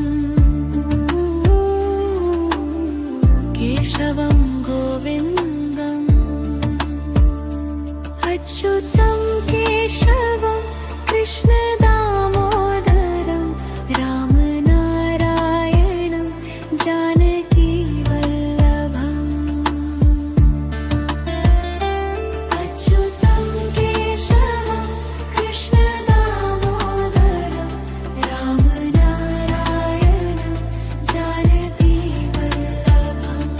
केशवं गोविन्दम्। अच्युतं केशवं कृष्ण दामोदरं राम नारायणं जानकी वल्लभम्। अच्युतं केशवं कृष्ण दामोदरं राम नारायणं जानकी वल्लभम्।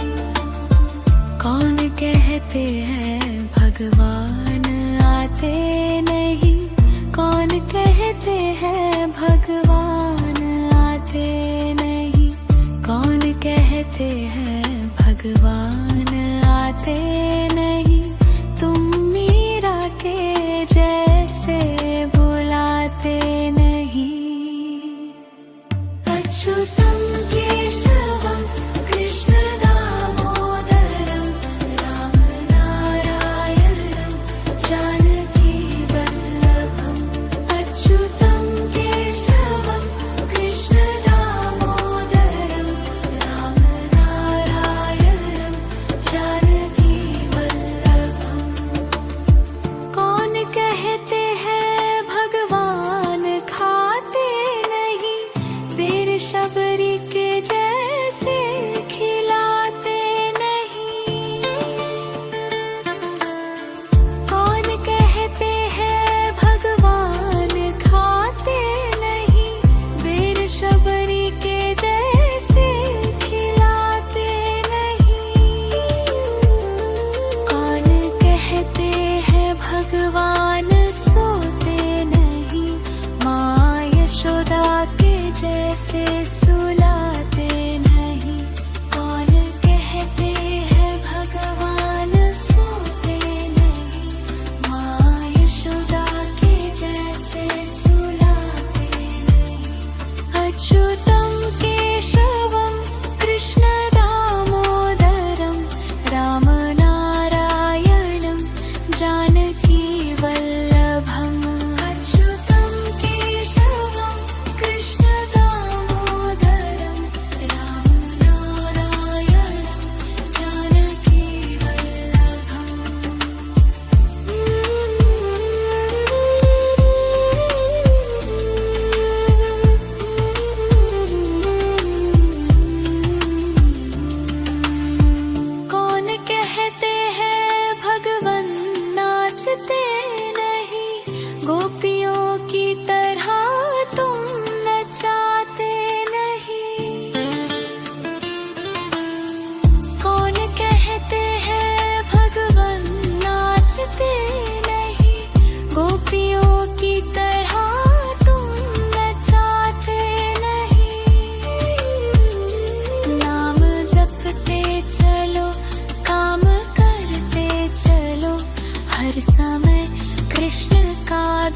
कौन कहते हैं भगवान आते नहीं, कौन कहते हैं भगवान आते नहीं। कौन कहते हैं भगवान आते नहीं, तुम मीरा के जैसे बुलाते नहीं। अच्युतं केशवं कृष्ण दामोदरं राम नारायणं जानकी वल्लभम्। अच्युतं केशवं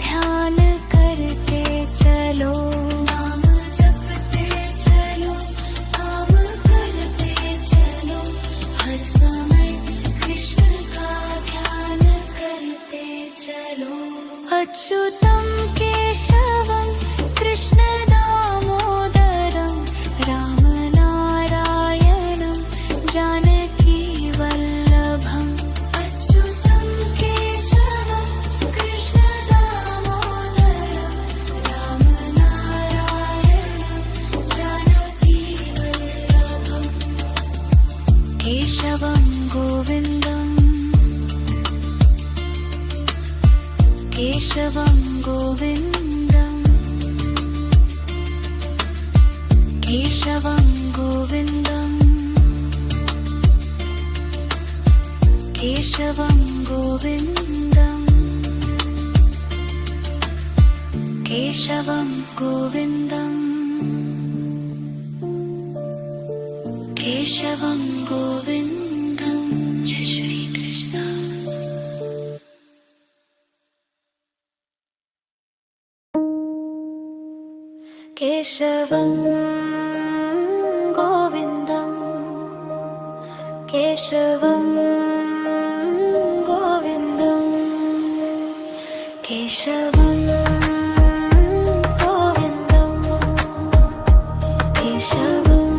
ध्यान करते चलो, नाम जपते चलो, नाम करते चलो, हर समय कृष्ण का ध्यान करते चलो। अच्युतं केशवं कृष्ण दामोदरं रामनारायणं जानकी वल्लभम्। अच्युतं केशवं कृष्ण दामोदरं रामनारायणं जानकी वल्लभम्। केशवं गोविन्दम् केशवं गोविन्दम् केशवं गोविन्दम् केशवं गोविन्दम् केशवं गोविन्दम् केशवं गोविन्दम्। जय श्री कृष्ण। केशवं गोविन्दं केशवं गोविन्दं केशवं गोविन्दं केशवं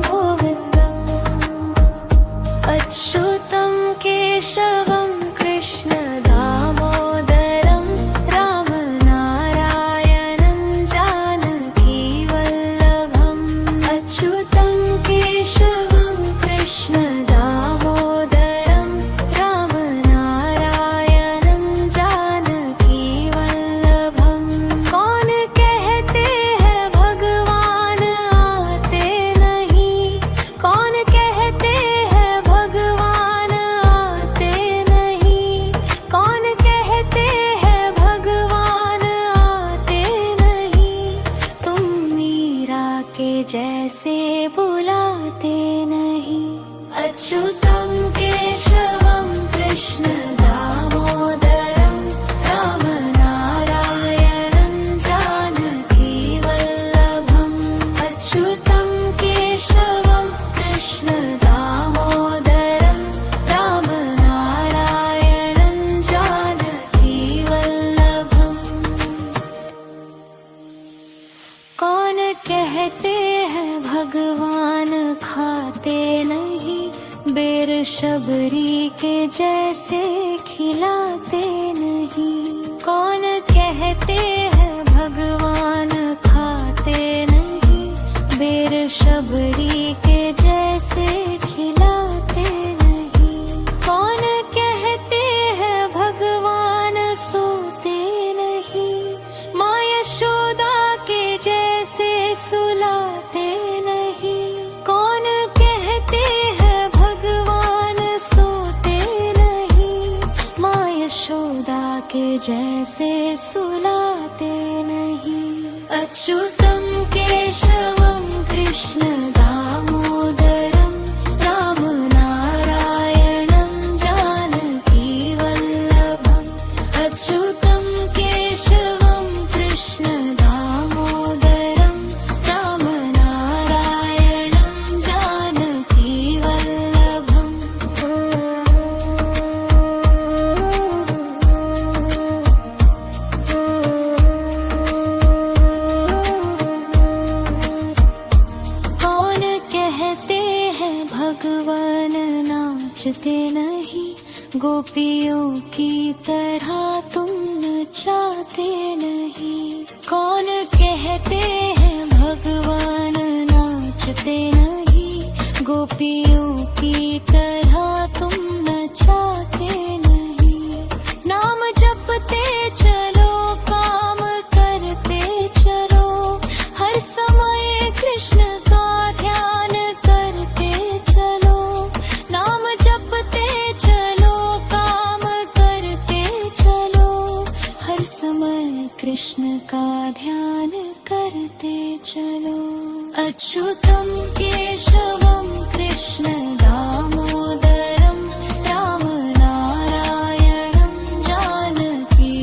गोविन्दम्। अच्युतं केशवं कृष्ण दामोदरं रामनारायणं जानकी वल्लभम्। अच्युतं केशवं कृष्ण दामोदरं रामनारायणं जानकी वल्लभम्। कौन कहते हैं भगवान आते नहीं, कौन कहते हैं भगवान आते नहीं, कौन कहते हैं भगवान आते नहीं। तुम मीरा के जैसे बुलाते नहीं। अच्युतं केशवं कृष्ण दामोदरं रामनारायणं जानकी वल्लभम्। अच्युतं केशवं कृष्ण दामोदरं रामनारायणं जानकी वल्लभम्। कौन कहते हैं भगवान खाते नहीं, बेर शबरी के जैसे खिलाते नहीं। कौन कहते हैं भगवान खाते नहीं, बेर शबरी के जैसे खिलाते नहीं। कौन कहते हैं भगवान सोते नहीं, माँ यशोदा के जैसे सुलाते नहीं। कौन कहते हैं भगवान सोते नहीं, माँ यशोदा के जैसे सुलाते नहीं। अच्युतं केशवं कृष्ण दामोदरं रामनारायणं जानकी वल्लभम्। अच्युतं केशवं कृष्ण दामोदरं रामनारायणं जानकी वल्लभम्। कौन कहते हैं भगवान नाचते नहीं, गोपियों की तरह तुम नचाते नहीं। कौन कहते हैं भगवान नाचते नहीं, गोपियों की तरह तुम नचाते नहीं। नाम जपते चलो, काम करते चलो, हर समय कृष्ण का ध्यान करते चलो। नाम जपते चलो, काम करते चलो, हर समय कृष्ण का ध्यान करते चलो। अच्युतं केशवं कृष्ण दामोदरं रामनारायणं जानकी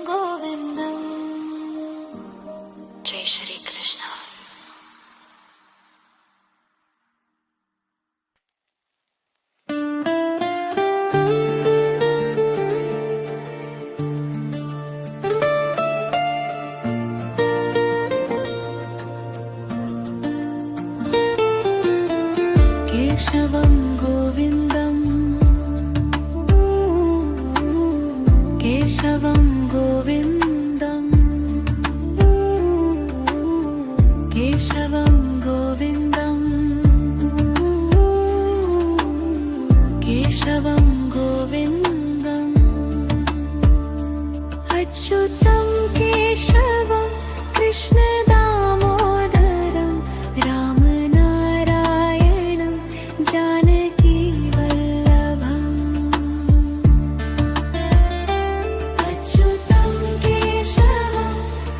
गोविन्दम् जय श्री कृष्ण। केशवं गोविन्दम् केशवं गोविन्दम् केशवं गोविन्दम् केशवं गोविन्दम् अच्युतं केशवं कृष्णदामोदरं रामनारायणं जानकीवल्लभम् अच्युतं केशवं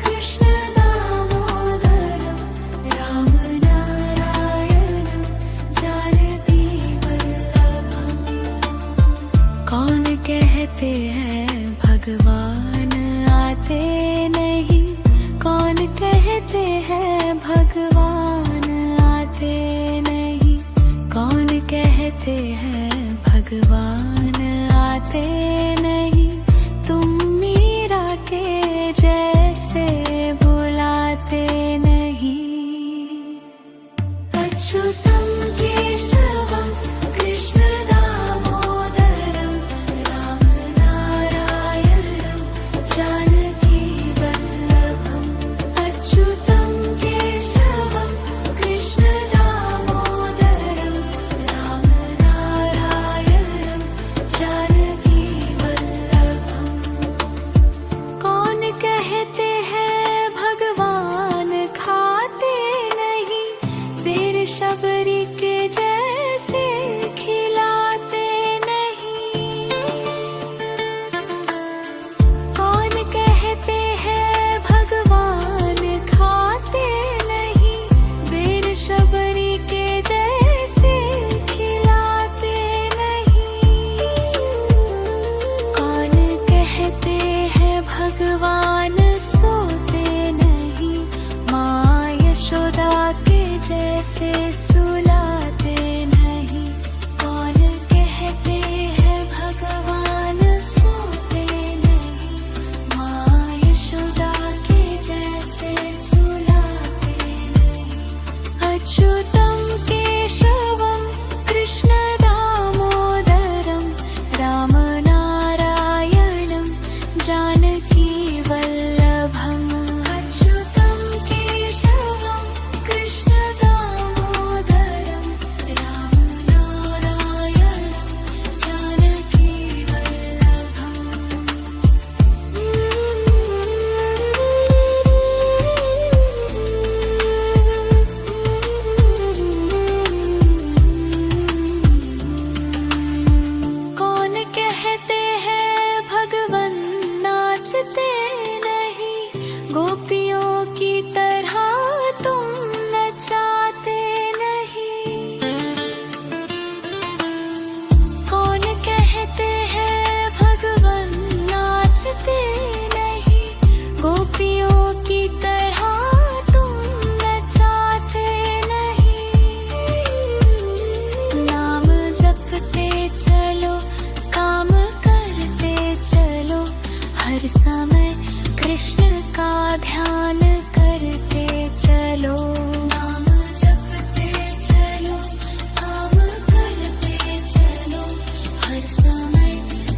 कृष्णदामोदरं रामनारायणं जानकीवल्लभम्। कौन कहते हैं भगवान आते नहीं, कौन कहते हैं भगवान आते नहीं, कौन कहते हैं भगवान आते नहीं, तुम मीरा के जैसे बुलाते नहीं। अच्युतं केशवं कृष्णदामोदरं रामनारायणं जानकीवल्लभम् अच्युतं केशवं कृष्णदामोदरं रामनारायणं जानकीवल्लभम्। कौन कहते हैं भगवान खाते नहीं, बेर शबरी के जैसे खिलाते नहीं। कौन कहते हैं भगवान खाते नहीं, बेर शबरी के जैसे खिलाते नहीं। कौन कहते हैं भगवान सोते नहीं, माँ यशोदा के जैसे सुलाते नहीं। कौन कहते हैं भगवान सोते नहीं, माँ यशोदा के जैसे सुलाते नहीं। अच्युतं केशवं कृष्णदामोदरं रामनारायणं जानकीवल्लभम् अच्युतं केशवं कृष्णदामोदरं रामनारायणं जानकीवल्लभम्। कौन कहते हैं भगवन नाचते नहीं, गोपियों की तरह तुम नचाते नहीं। कौन कहते हैं भगवन नाचते नहीं, गोपियों की तरह तुम नचाते नहीं। नाम जपते चलो, काम करते चलो, हर समय कृष्ण का ध्यान करते चलो। नाम जपते चलो, काम करते चलो, हर समय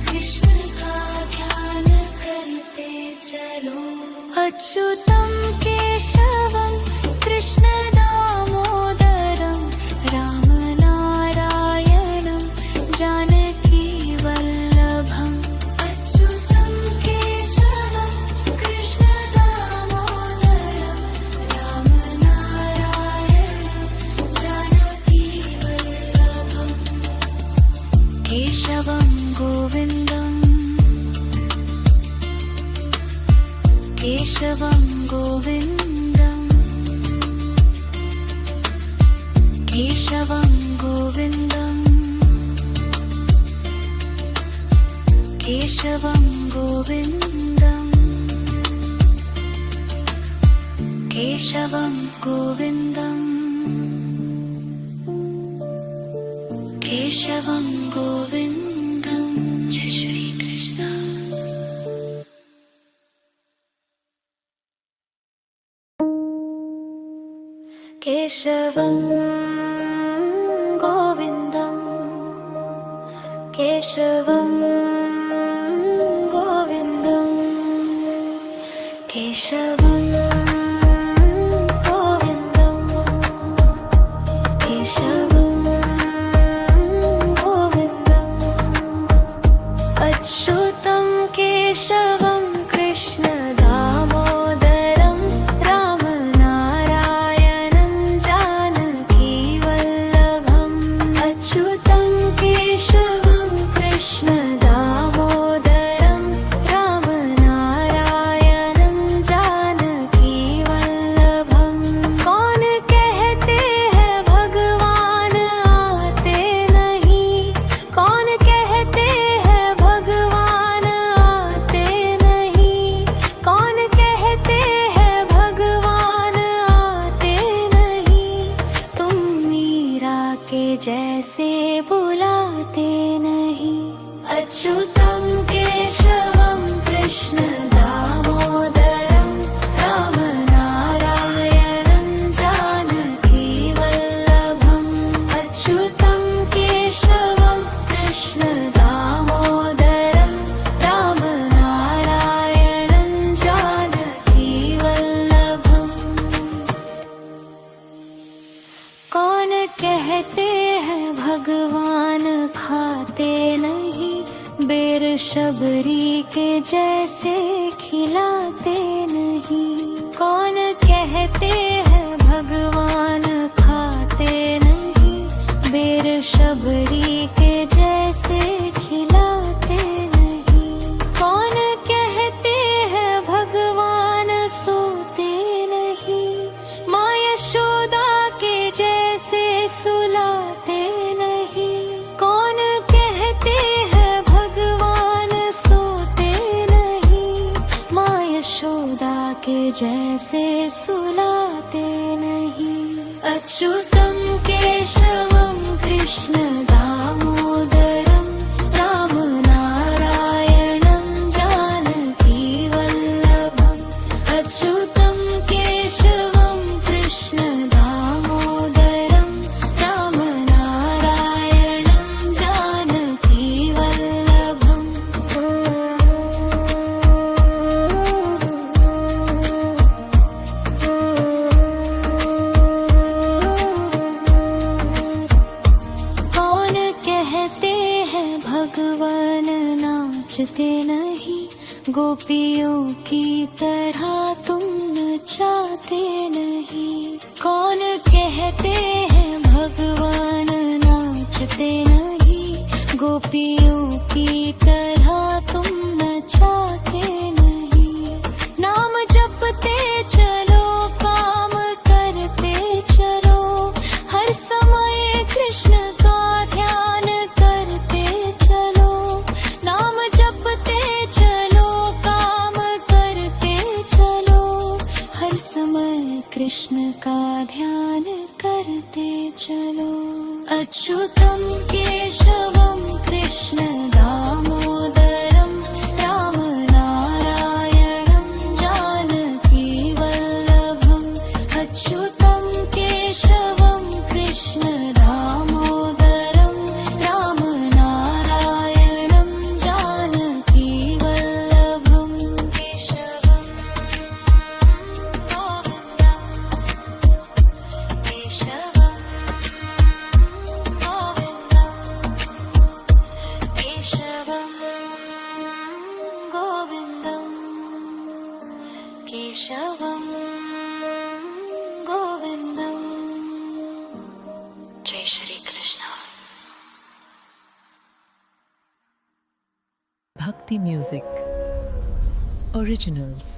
कृष्ण का ध्यान करते चलो। अच्युतं केशवं कृष्णदामोदरं रामनारायणं जानकीवल्लभम् अच्युतं केशवं कृष्णदामोदरं रामनारायणं जानकीवल्लभम्। केशवं गोविन्दम् केशवं गोविन्दम् केशवं गोविन्दम् केशवं गोविन्दम् केशवं गोविन्दम् केशवं गोविन्दम् जय श्री कृष्ण। केशवं गोविन्दम् केशवं गोविन्दम् केशवं गोविन्दम् केशवं गोविन्दम् अच्युतं केशवं कृष्ण दामोदरं रामनारायणं जानकी वल्लभम् अच्युतं केशवं कृष्ण दामोदरं रामनारायणं जानकी वल्लभम् कौन कहते हैं भगवान आते नहीं कौन कहते हैं भगवान आते नहीं कौन कहते हैं भगवान आते नहीं तुम मीरा के जैसे बुलाते नहीं अच्युतं केशवं कृष्ण दामोदरं रामनारायणं जानकी वल्लभम् अच्युतं केशवं कृष्ण दामोदरं रामनारायणं जानकी वल्लभम् कौन कहते हैं भगवान खाते नहीं बेर शबरी के जैसे खिलाते नहीं कौन कहते हैं भगवान खाते नहीं बेर शबरी के जैसे खिलाते नहीं कौन कहते हैं भगवान सोते नहीं माँ यशोदा के जैसे सुलाते नहीं कौन कहते हैं भगवान सोते नहीं माँ यशोदा के जैसे सुलाते नहीं अच्युतं केशवं कृष्ण दामोदरं रामनारायणं जानकी वल्लभम् अच्युतं केशवं कृष्ण दामोदरं रामनारायणं जानकी वल्लभम् कौन कहते हैं भगवान नाचते नहीं गोपियों की तरह तुम नचाते नहीं कौन कहते हैं भगवान नाचते नहीं गोपियों की तरह तुम नचाते नहीं नाम जपते चलो काम करते चलो हर समय कृष्ण का ध्यान करते चलो नाम जपते चलो काम करते चलो हर समय कृष्ण का ध्यान करते चलो अच्युतं केशवं कृष्ण दामोदरं रामनारायणं जानकी वल्लभम् अच्युतं केशवं कृष्ण दामोदरं रामनारायणं जानकी वल्लभम् केशवं गोविन्दम् केशवं गोविन्दम् केशवं गोविन्दम् केशवं गोविन्दम् जय Shri Krishna. Bhakti Music Originals